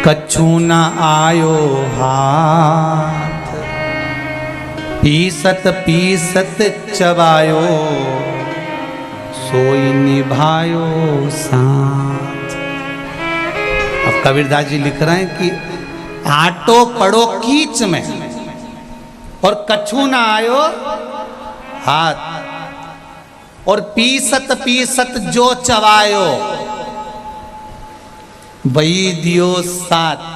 कछु न आयो हाथ, पीसत पीसत चबायो, सोई निभायो साथ। अब कबीरदास जी लिख रहे हैं कि आटो पड़ो कीच में और कछु ना आयो हाथ, और पीसत पीसत जो चबायो वही दियो साथ।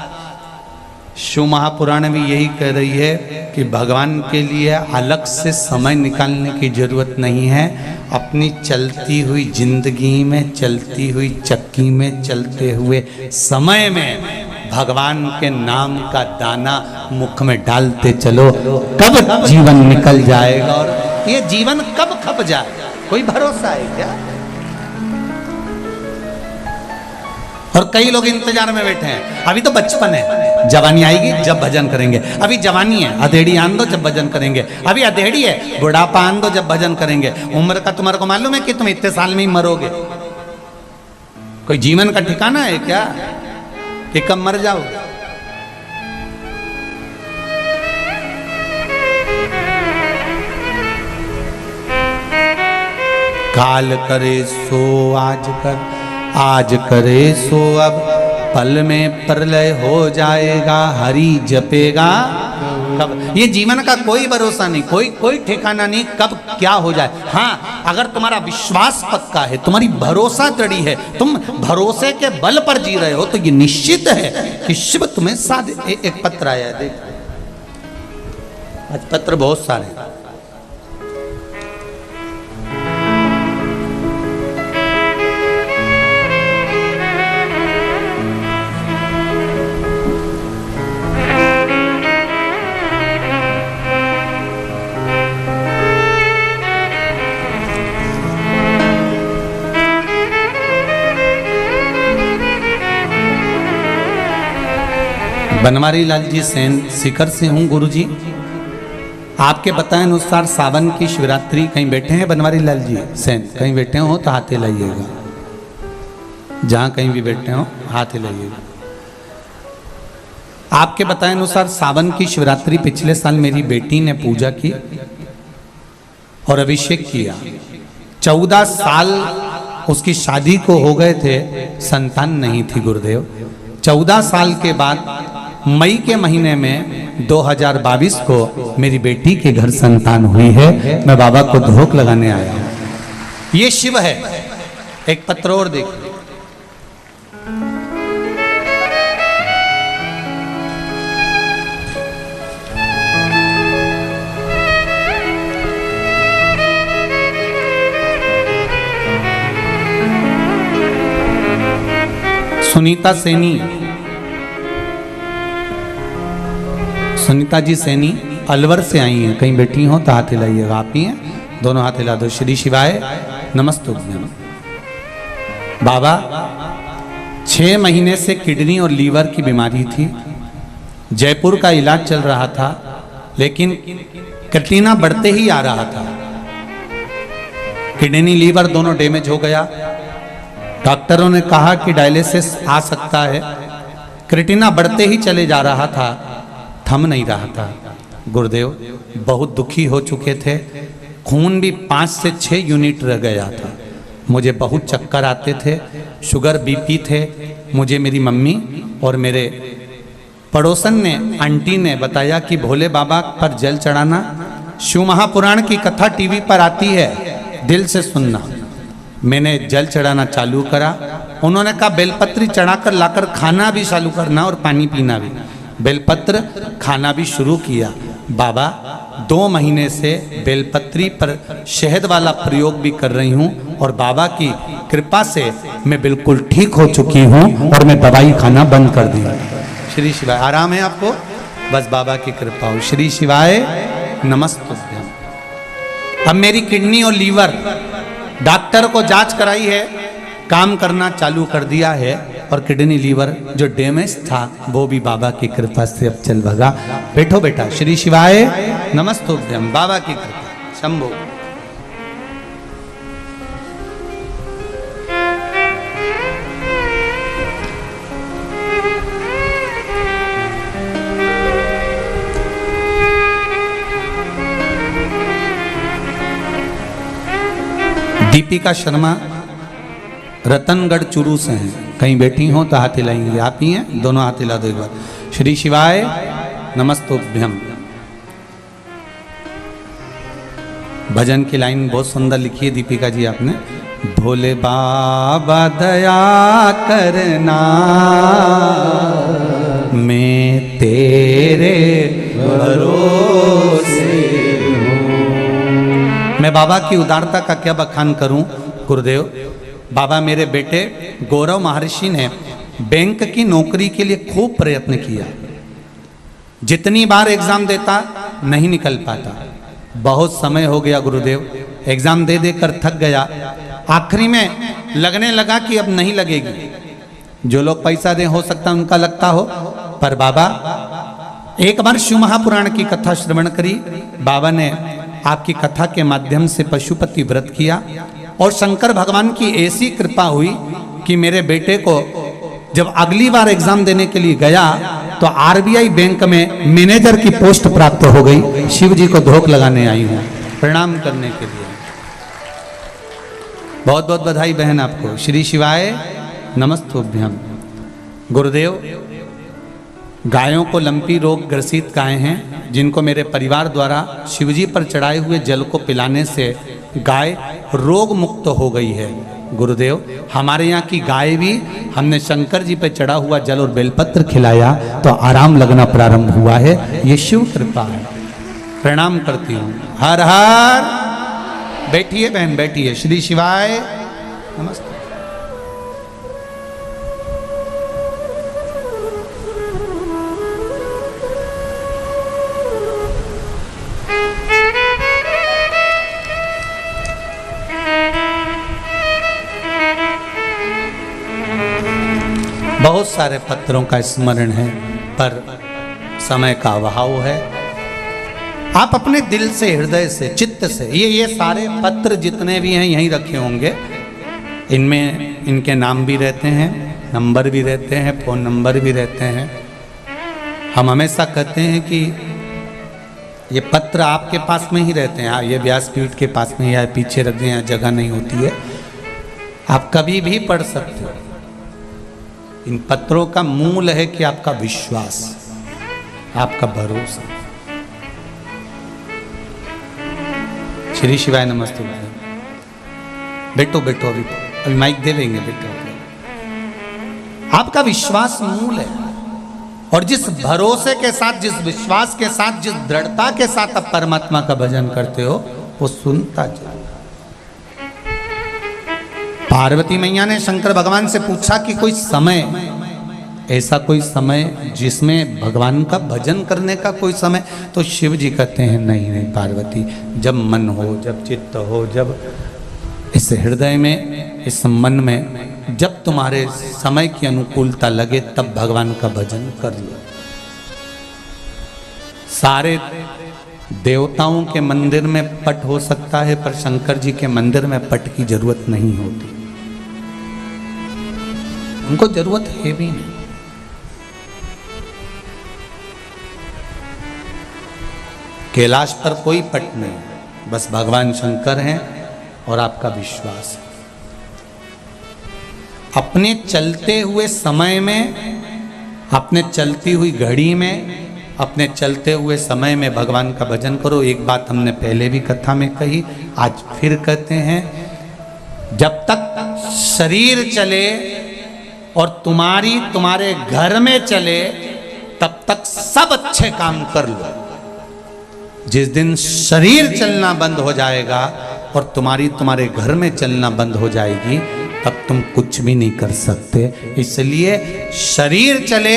शिव महापुराण भी यही कह रही है कि भगवान के लिए अलग से समय निकालने की जरूरत नहीं है। अपनी चलती हुई जिंदगी में, चलती हुई चक्की में, चलते हुए समय में भगवान के नाम का दाना मुख में डालते चलो। कब जीवन निकल जाएगा और ये जीवन कब खप जाएगा, कोई भरोसा है क्या? और कई लोग इंतजार में बैठे हैं, अभी तो बचपन है, जवानी आएगी जब भजन करेंगे। अभी जवानी है, अधेड़ी आन दो जब भजन करेंगे। अभी अधेड़ी है, बुढ़ापा आन दो जब भजन करेंगे। उम्र का तुम्हारे को मालूम है कि तुम इतने साल में ही मरोगे? कोई जीवन का ठिकाना है क्या कि कब मर जाओगे? काल करे सो आज कर, आज करे सो अब, पल में प्रलय हो जाएगा, हरि जपेगा कब। ये जीवन का कोई भरोसा नहीं, कोई ठिकाना नहीं कब क्या हो जाए। हाँ, अगर तुम्हारा विश्वास पक्का है, तुम्हारी भरोसा दृढ़ी है, तुम भरोसे के बल पर जी रहे हो, तो ये निश्चित है कि शिव तुम्हें साथ। एक पत्र आया है, देख आज पत्र बहुत सारे हैं। बनवारी लाल जी सेन सीकर से हूँ गुरुजी। आपके बताए अनुसार सावन की शिवरात्रि कहीं बैठे हैं बनवारी लाल जी सेन? कहीं बैठे हो तो हाथ हिलाइएगा, जहाँ कहीं भी बैठे हो हाथ हिलाइएगा। आपके बताए अनुसार सावन की शिवरात्रि पिछले साल मेरी बेटी ने पूजा की और अभिषेक किया। 14 साल उसकी शादी को हो गए थे, संतान नहीं थी गुरुदेव। 14 साल के बाद मई के महीने में 2022 को मेरी बेटी के घर संतान हुई है। मैं बाबा को धोख लगाने आया हूं। ये शिव है। एक पत्र और देखिए। सुनीता सैनी, सुनीता जी सैनी अलवर से आई हैं। कहीं बैठी हो तो हाथ हिलाइएगा। आप ही हैं, दोनों हाथ हिला दो। श्री शिवाय नमस्तुभ्यं। बाबा 6 महीने से किडनी और लीवर की बीमारी थी। जयपुर का इलाज चल रहा था, लेकिन क्रिएटिनिन बढ़ते ही आ रहा था। किडनी लीवर दोनों डैमेज हो गया। डॉक्टरों ने कहा कि डायलिसिस आ सकता है। क्रिएटिनिन बढ़ते ही चले जा रहा था, थम नहीं रहा था। गुरुदेव बहुत दुखी हो चुके थे। खून भी 5 से 6 यूनिट रह गया था। मुझे बहुत चक्कर आते थे, शुगर बीपी थे। मुझे मेरी मम्मी और मेरे पड़ोसन ने, आंटी ने बताया कि भोले बाबा पर जल चढ़ाना। शिव महापुराण की कथा टीवी पर आती है, दिल से सुनना। मैंने जल चढ़ाना चालू करा। उन्होंने कहा बेलपत्री चढ़ाकर लाकर खाना भी चालू करना और पानी पीना भी। बेलपत्र खाना भी शुरू किया। बाबा 2 महीने से बेलपत्री पर शहद वाला प्रयोग भी कर रही हूँ और बाबा की कृपा से मैं बिल्कुल ठीक हो चुकी हूँ और मैं दवाई खाना बंद कर दी। श्री शिवाय। आराम है आपको? बस बाबा की कृपा हो। श्री शिवाय नमस्तुभ्यं। अब मेरी किडनी और लीवर डॉक्टर को जांच कराई है, काम करना चालू कर दिया है और किडनी लीवर जो डैमेज था वो भी बाबा की कृपा से अब चल भगा। बैठो बेटा। श्री शिवाय नमस्तुभ्यं। बाबा की कृपा। शंभो। दीपिका शर्मा रतनगढ़ चूरू से हैं। कहीं बैठी हो तो हाथ हिलाएंगे। आप ही हैं, दोनों हाथ हिला दो एक बार। श्री शिवाय नमस्तुभ्यं। भजन की लाइन बहुत सुंदर लिखी है दीपिका जी आपने। भोले बाबा दया करना, मैं तेरे भरोसे हूँ। मैं बाबा की उदारता का क्या बखान करूं गुरुदेव। बाबा मेरे बेटे गौरव महर्षि ने बैंक की नौकरी के लिए खूब प्रयत्न किया। जितनी बार एग्जाम देता नहीं निकल पाता। बहुत समय हो गया गुरुदेव, एग्जाम दे देकर थक गया। आखिरी में लगने लगा कि अब नहीं लगेगी। जो लोग पैसा दे हो सकता उनका लगता हो, पर बाबा एक बार शिव महापुराण की कथा श्रवण करी। बाबा ने आपकी कथा के माध्यम से पशुपति व्रत किया और शंकर भगवान की ऐसी कृपा हुई कि मेरे बेटे को जब अगली बार एग्जाम देने के लिए गया तो आरबीआई बैंक में मैनेजर की पोस्ट प्राप्त हो गई। शिव जी को धोख लगाने आई हूँ प्रणाम करने के लिए। बहुत बहुत बधाई बहन आपको। श्री शिवाय नमस्तुभ्यं। गुरुदेव गायों को लंपी रोग ग्रसित गाय हैं, जिनको मेरे परिवार द्वारा शिवजी पर चढ़ाए हुए जल को पिलाने से गाय रोग मुक्त हो गई है। गुरुदेव हमारे यहाँ की गाय भी हमने शंकर जी पर चढ़ा हुआ जल और बेलपत्र खिलाया तो आराम लगना प्रारंभ हुआ है। ये शिव कृपा है। प्रणाम करती हूँ। हर हर। बैठिए बहन, बैठिए। श्री शिवाय नमस्ते। बहुत सारे पत्रों का स्मरण है, पर समय का अभाव है। आप अपने दिल से, हृदय से, चित्त से, ये सारे पत्र जितने भी हैं यहीं रखे होंगे। इनमें इनके नाम भी रहते हैं, नंबर भी रहते हैं, फ़ोन नंबर भी रहते हैं। हम हमेशा कहते हैं कि ये पत्र आपके पास में ही रहते हैं। ये व्यासपीठ के पास में या पीछे रख दें, यहाँ जगह नहीं होती है, आप कभी भी पढ़ सकते हो। इन पत्रों का मूल है कि आपका विश्वास, आपका भरोसा। श्री शिवाय नमस्ते। बैठो बैठो, अभी माइक दे देंगे। बैठो। आपका विश्वास मूल है, और जिस भरोसे के साथ, जिस विश्वास के साथ, जिस दृढ़ता के साथ आप परमात्मा का भजन करते हो, वो सुनता चलो। पार्वती मैया ने शंकर भगवान से पूछा कि कोई समय, ऐसा कोई समय जिसमें भगवान का भजन करने का कोई समय? तो शिव जी कहते हैं नहीं नहीं पार्वती, जब मन हो, जब चित्त हो, जब इस हृदय में, इस मन में, जब तुम्हारे समय की अनुकूलता लगे, तब भगवान का भजन कर लो। सारे देवताओं के मंदिर में पट हो सकता है, पर शंकर जी के मंदिर में पट की जरूरत नहीं होती। उनको जरूरत है भी नहीं। कैलाश पर कोई पट नहीं, बस भगवान शंकर हैं और आपका विश्वास है। अपने चलते हुए समय में, अपने चलती हुई घड़ी में, अपने चलते हुए समय में भगवान का भजन करो। एक बात हमने पहले भी कथा में कही, आज फिर कहते हैं, जब तक शरीर चले और तुम्हारे घर में चले, तब तक सब अच्छे काम कर लो। जिस दिन शरीर चलना बंद हो जाएगा और तुम्हारे घर में चलना बंद हो जाएगी, तब तुम कुछ भी नहीं कर सकते। इसलिए शरीर चले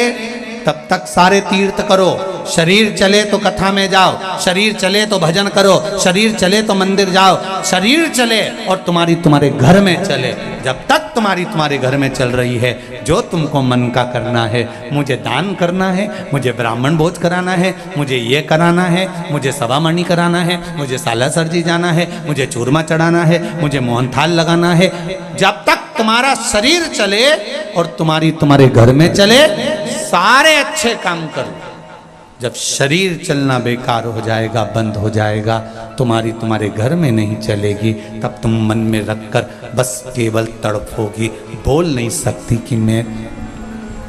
तब तक सारे तीर्थ करो, शरीर चले तो कथा में जाओ, शरीर चले तो भजन करो, शरीर चले तो मंदिर जाओ, शरीर चले और तुम्हारे घर में चले। जब तक तुम्हारे घर में चल रही है, जो तुमको मन का करना है, मुझे दान करना है, मुझे ब्राह्मण भोज कराना है, मुझे ये कराना है, मुझे सभामणि कराना है, मुझे सालासर जी जाना है, मुझे चूरमा चढ़ाना है, मुझे मोहनथाल लगाना है, जब तक तुम्हारा शरीर चले और तुम्हारे घर में चले, सारे अच्छे काम करो। जब शरीर चलना बेकार हो जाएगा, बंद हो जाएगा, तुम्हारे घर में नहीं चलेगी, तब तुम मन में रखकर बस केवल तड़पोगी। बोल नहीं सकती कि मैं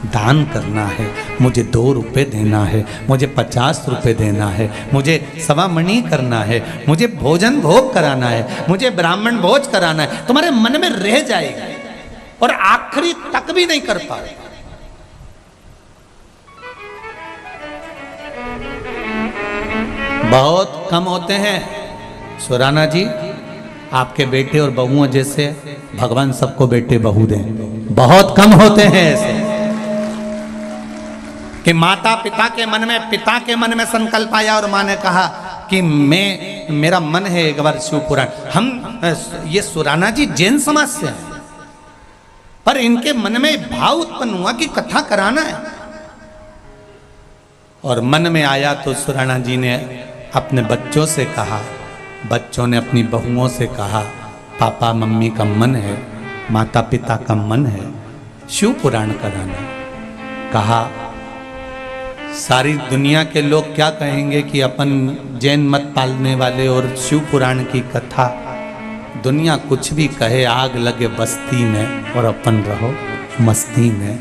दान करना है, मुझे 2 रुपये देना है, मुझे 50 रुपये देना है, मुझे सभामणि करना है, मुझे भोजन भोग कराना है, मुझे ब्राह्मण भोज कराना है। तुम्हारे मन में रह जाएगा और आखिरी तक भी नहीं कर पाओगे। बहुत कम होते हैं सुराना जी, आपके बेटे और बहुओं जैसे भगवान सबको बेटे बहू दें। बहुत कम होते हैं ऐसे कि पिता के मन में संकल्प आया और माँ ने कहा कि मेरा मन है एक बार शिव पुराण। हम ये सुराना जी जैन समाज से हैं, पर इनके मन में भाव उत्पन्न हुआ कि कथा कराना है, और मन में आया तो सुराना जी ने अपने बच्चों से कहा, बच्चों ने अपनी बहुओं से कहा, पापा मम्मी का मन है, माता पिता का मन है शिव पुराण कराना। कहा सारी दुनिया के लोग क्या कहेंगे कि अपन जैन मत पालने वाले और शिव पुराण की कथा, दुनिया कुछ भी कहे, आग लगे बस्ती में और अपन रहो मस्ती में।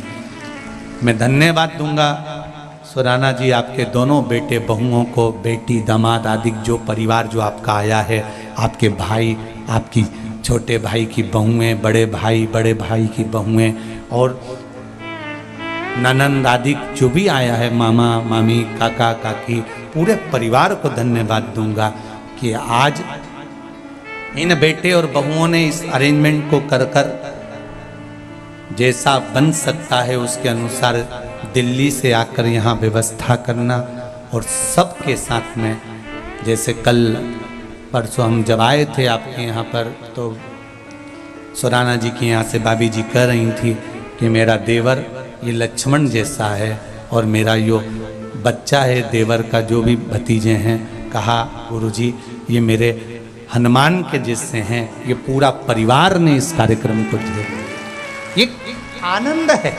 मैं धन्यवाद दूंगा सुराना जी आपके दोनों बेटे बहुओं को, बेटी दामाद आदि जो परिवार जो आपका आया है, आपके भाई, आपकी छोटे भाई की बहुएं, बड़े भाई की बहुएं, और ननंद आदि जो भी आया है, मामा मामी काका काकी, पूरे परिवार को धन्यवाद दूंगा कि आज इन बेटे और बहुओं ने इस अरेंजमेंट को कर कर जैसा बन सकता है उसके अनुसार दिल्ली से आकर यहाँ व्यवस्था करना, और सबके साथ में, जैसे कल परसों हम जब आए थे आपके यहाँ पर तो सुराना जी के यहाँ से भाभी जी कह रही थी कि मेरा देवर ये लक्ष्मण जैसा है और मेरा यो बच्चा है देवर का, जो भी भतीजे हैं, कहा गुरुजी ये मेरे हनुमान के जैसे हैं। ये पूरा परिवार ने इस कार्यक्रम को दिया, ये आनंद है,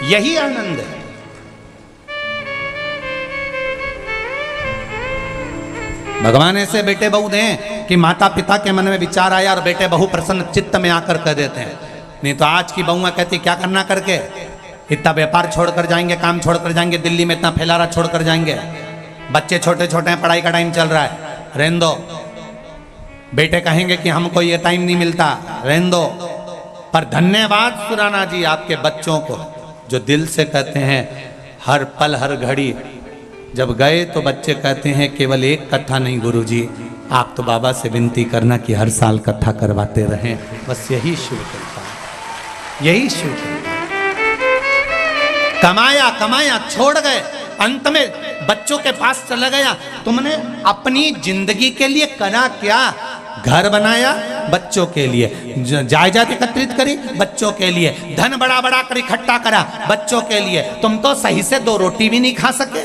यही आनंद है। भगवान ऐसे बेटे बहू दें कि माता पिता के मन में विचार आया और बेटे बहू प्रसन्न चित्त में आकर कह देते हैं। नहीं तो आज की बहुआ कहती क्या करना करके, इतना व्यापार छोड़कर जाएंगे, काम छोड़कर जाएंगे, दिल्ली में इतना फैलारा छोड़कर जाएंगे, बच्चे छोटे छोटे हैं, पढ़ाई का टाइम चल रहा है, रहने दो। बेटे कहेंगे कि हमको ये टाइम नहीं मिलता, रहने दो। पर धन्यवाद सुराना जी आपके बच्चों को जो दिल से कहते हैं हर पल हर घड़ी। जब गए तो बच्चे कहते हैं केवल एक कथा नहीं गुरुजी, आप तो बाबा से विनती करना कि हर साल कथा करवाते रहें। बस यही शिव कृपा, यही शिव कृपा। कमाया कमाया छोड़ गए, अंत में बच्चों के पास चला गया। तुमने अपनी जिंदगी के लिए करा क्या? घर बनाया बच्चों के लिए, जायदाद एकत्रित करी बच्चों के लिए, धन बड़ा बड़ा कर इकट्ठा करा बच्चों के लिए। तुम तो सही से 2 रोटी भी नहीं खा सके।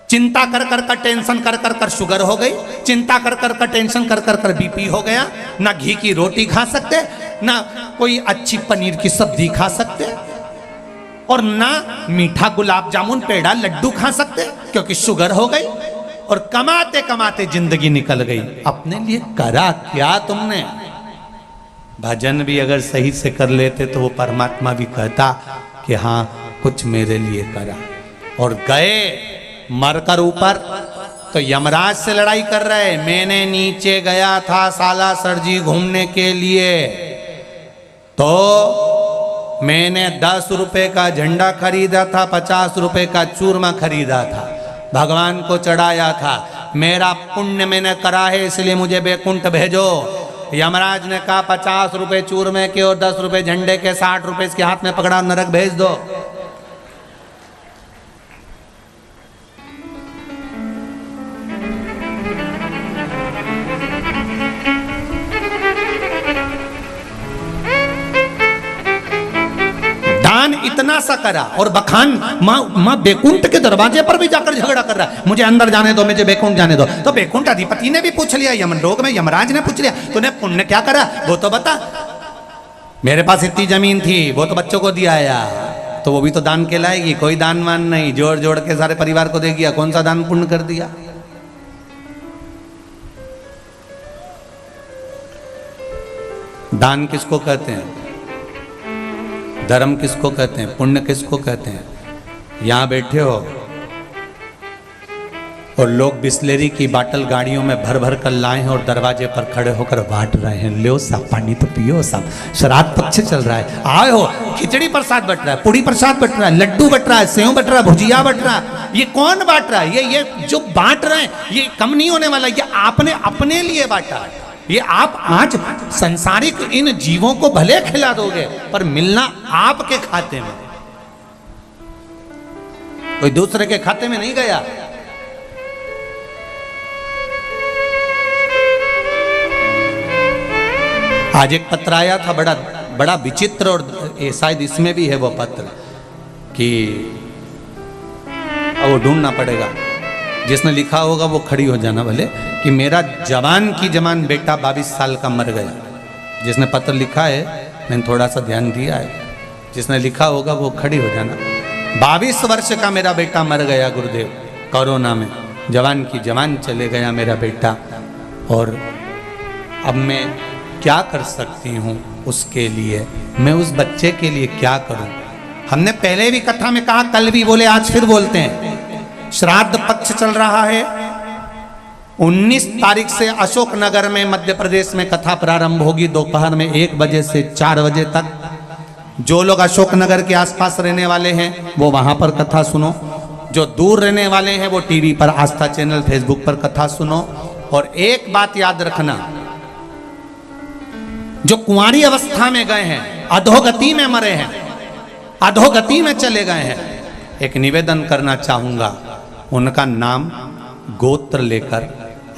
चिंता कर कर कर टेंशन कर कर कर शुगर हो गई, चिंता कर कर कर टेंशन कर कर कर बीपी हो गया। ना घी की रोटी खा सकते, ना कोई अच्छी पनीर की सब्जी खा सकते, और ना मीठा गुलाब जामुन पेड़ा लड्डू खा सकते क्योंकि शुगर हो गई। और कमाते कमाते जिंदगी निकल गई। अपने लिए करा क्या तुमने? भजन भी अगर सही से कर लेते तो वो परमात्मा भी कहता कि हाँ कुछ मेरे लिए करा। और गए मरकर ऊपर तो यमराज से लड़ाई कर रहे। मैंने नीचे गया था साला सरजी घूमने के लिए, तो मैंने 10 रुपए का झंडा खरीदा था, 50 रुपए का चूरमा खरीदा था, भगवान को चढ़ाया था। मेरा पुण्य मैंने करा है इसलिए मुझे बैकुंठ भेजो। यमराज ने कहा 50 रुपए चूरमे के और 10 रुपए झंडे के, 60 रुपए इसके हाथ में पकड़ा, नरक भेज दो। दान इतना सा करा और बखान माँ बैकुंठ के दरवाजे पर भी जाकर झगड़ा कर रहा है, मुझे अंदर जाने दो, मुझे बैकुंठ जाने दो। तो बैकुंठ अधिपति ने भी पूछ लिया, यमलोक में यमराज ने पूछ लिया तूने पुण्य क्या करा वो तो बता। मेरे पास इतनी जमीन थी वो तो बच्चों को दिया आया, तो वो भी तो दान कहलाएगी। कोई दान मान नहीं, जोड़ जोड़ के सारे परिवार को दे दिया, कौन सा दान पुण्य कर दिया? दान किसको कहते हैं? धर्म किसको कहते हैं? पुण्य किसको कहते हैं? यहां बैठे हो और लोग बिस्लेरी की बाटल गाड़ियों में भर भर कर लाए हैं और दरवाजे पर खड़े होकर बांट रहे हैं, लो साहब पानी तो पियो साहब, श्राद्ध पक्ष चल रहा है, आए हो, खिचड़ी प्रसाद बट रहा है, पूड़ी प्रसाद बट रहा है, लड्डू बट रहा है, सेव बट रहा है, भुजिया बट रहा है। ये कौन बांट रहा है? ये जो बांट रहे हैं ये कम नहीं होने वाला, ये आपने अपने लिए बांटा। ये आप आज संसारिक इन जीवों को भले खिला दोगे पर मिलना आपके खाते में, कोई दूसरे के खाते में नहीं गया। आज एक पत्र आया था बड़ा बड़ा विचित्र, और शायद इसमें भी है वो पत्र कि अब वो ढूंढना पड़ेगा, जिसने लिखा होगा वो खड़ी हो जाना भले, कि मेरा जवान की जवान बेटा 22 साल का मर गया। जिसने पत्र लिखा है मैंने थोड़ा सा ध्यान दिया है, जिसने लिखा होगा वो खड़ी हो जाना। 22 वर्ष का मेरा बेटा मर गया गुरुदेव, कोरोना में, जवान की जवान चले गया मेरा बेटा, और अब मैं क्या कर सकती हूँ उसके लिए, मैं उस बच्चे के लिए क्या करूँ? हमने पहले भी कथा में कहा, कल भी बोले, आज फिर बोलते हैं। श्राद्ध पक्ष चल रहा है, 19 तारीख से अशोकनगर में मध्य प्रदेश में कथा प्रारंभ होगी, दोपहर में 1 बजे से 4 बजे तक। जो लोग अशोकनगर के आसपास रहने वाले हैं वो वहां पर कथा सुनो, जो दूर रहने वाले हैं वो टीवी पर आस्था चैनल फेसबुक पर कथा सुनो। और एक बात याद रखना, जो कुंवारी अवस्था में गए हैं, अधोगति में मरे हैं, अधोगति में चले गए हैं, एक निवेदन करना चाहूंगा, उनका नाम गोत्र लेकर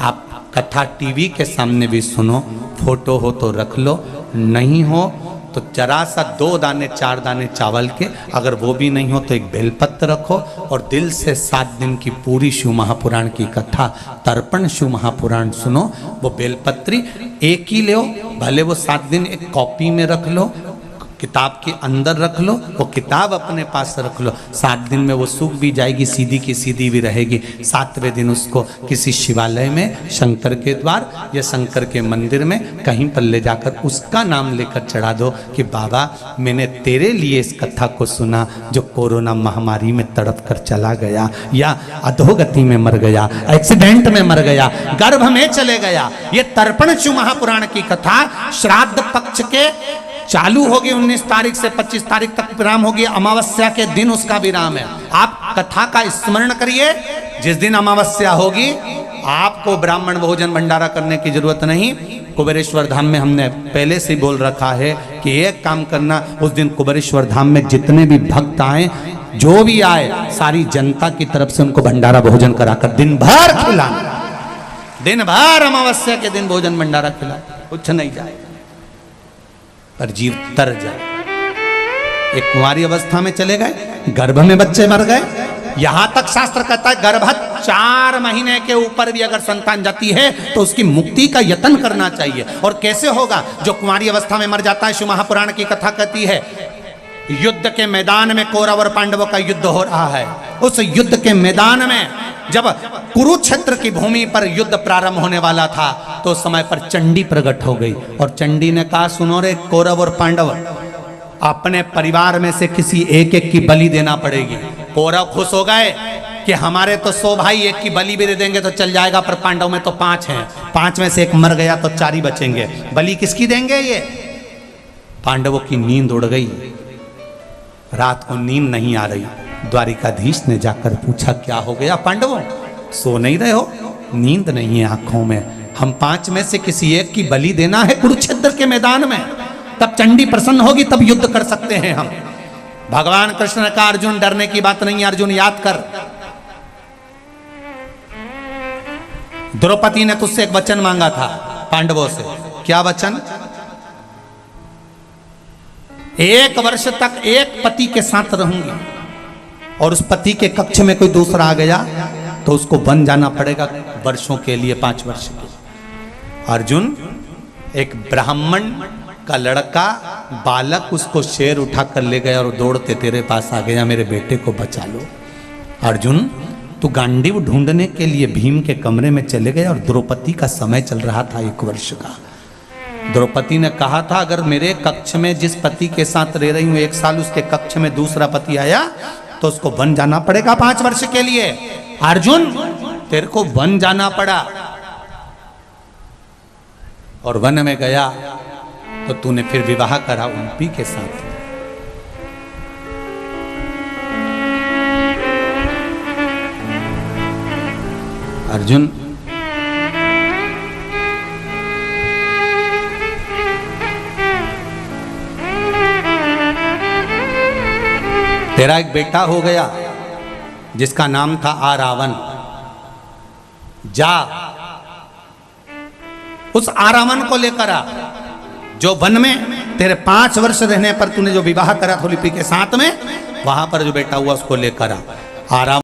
आप कथा टीवी के सामने भी सुनो, फोटो हो तो रख लो, नहीं हो तो जरा सा 2 दाने 4 दाने चावल के, अगर वो भी नहीं हो तो एक बेलपत्र रखो और दिल से 7 दिन की पूरी शिव महापुराण की कथा तर्पण शिव महापुराण सुनो। वो बेलपत्री एक ही लो, भले वो 7 दिन एक कॉपी में रख लो, किताब के अंदर रख लो, वो किताब अपने पास रख लो, 7 दिन में वो सूख भी जाएगी, सीधी की सीधी भी रहेगी। 7वें दिन उसको किसी शिवालय में, शंकर के द्वार या शंकर के मंदिर में कहीं पर ले जाकर उसका नाम लेकर चढ़ा दो कि बाबा मैंने तेरे लिए इस कथा को सुना, जो कोरोना महामारी में तड़प कर चला गया या अधोगति में मर गया, एक्सीडेंट में मर गया, गर्भ में चले गया। ये तर्पण शिव महापुराण की कथा श्राद्ध पक्ष के चालू होगी 19 तारीख से 25 तारीख तक विराम होगी, अमावस्या के दिन उसका विराम है। आप कथा का स्मरण करिए, जिस दिन अमावस्या होगी आपको ब्राह्मण भोजन भंडारा करने की जरूरत नहीं। कुबेरेश्वर धाम में हमने पहले से बोल रखा है कि एक काम करना, उस दिन कुबेरेश्वर धाम में जितने भी भक्त आए, जो भी आए, सारी जनता की तरफ से उनको भंडारा भोजन कराकर दिन भर खिलाना, दिन भर अमावस्या के दिन भोजन भंडारा खिला, कुछ नहीं जाएगा पर जीव तर जाए। एक कुंवारी अवस्था में चले गए, गर्भ में बच्चे मर गए, यहां तक शास्त्र कहता है गर्भस्थ 4 महीने के ऊपर भी अगर संतान जाती है तो उसकी मुक्ति का यत्न करना चाहिए। और कैसे होगा? जो कुंवारी अवस्था में मर जाता है, शिव महापुराण की कथा कहती है युद्ध के मैदान में कौरव और पांडवों का युद्ध हो रहा है। उस युद्ध के मैदान में जब कुरुक्षेत्र की भूमि पर युद्ध प्रारंभ होने वाला था तो उस समय पर चंडी प्रकट हो गई और चंडी ने कहा, सुनो रे कौरव और पांडव, अपने परिवार में से किसी एक एक की बलि देना पड़ेगी। कौरव खुश हो गए कि हमारे तो 100 भाई, एक की बलि भी दे देंगे तो चल जाएगा, पर पांडव में तो 5 हैं, 5 में से एक मर गया तो 4 ही बचेंगे, बलि किसकी देंगे? ये पांडवों की नींद उड़ गई, रात को नींद नहीं आ रही। द्वारिकाधीश ने जाकर पूछा, क्या हो गया पांडवों, सो नहीं रहे हो? नींद नहीं है आंखों में, हम 5 में से किसी एक की बलि देना है कुरुक्षेत्र के मैदान में, तब चंडी प्रसन्न होगी, तब युद्ध कर सकते हैं हम। भगवान कृष्ण ने कहा, अर्जुन डरने की बात नहीं है, अर्जुन याद कर, द्रौपदी ने तुझसे एक वचन मांगा था पांडवों से। क्या वचन? 1 वर्ष तक एक पति के साथ रहूंगी और उस पति के कक्ष में कोई दूसरा आ गया तो उसको बन जाना पड़ेगा वर्षों के लिए, 5 वर्ष के। अर्जुन, एक ब्राह्मण का लड़का बालक उसको शेर उठा कर ले गया और दौड़ते तेरे पास आ गया, मेरे बेटे को बचा लो। अर्जुन, तू गांडीव ढूंढने के लिए भीम के कमरे में चले गए और द्रौपदी का समय चल रहा था 1 वर्ष का। द्रौपदी ने कहा था, अगर मेरे कक्ष में जिस पति के साथ रह रही हूं 1 साल, उसके कक्ष में दूसरा पति आया तो उसको वन जाना पड़ेगा 5 वर्ष के लिए। अर्जुन, तेरे को वन जाना पड़ा और वन में गया तो तूने फिर विवाह करा उनपी के साथ। अर्जुन, तेरा एक बेटा हो गया जिसका नाम था आरावन। जा उस आरावन को लेकर आ, जो वन में तेरे 5 वर्ष रहने पर तूने जो विवाह करा था लिपि के साथ में, वहां पर जो बेटा हुआ उसको लेकर आ। आरावन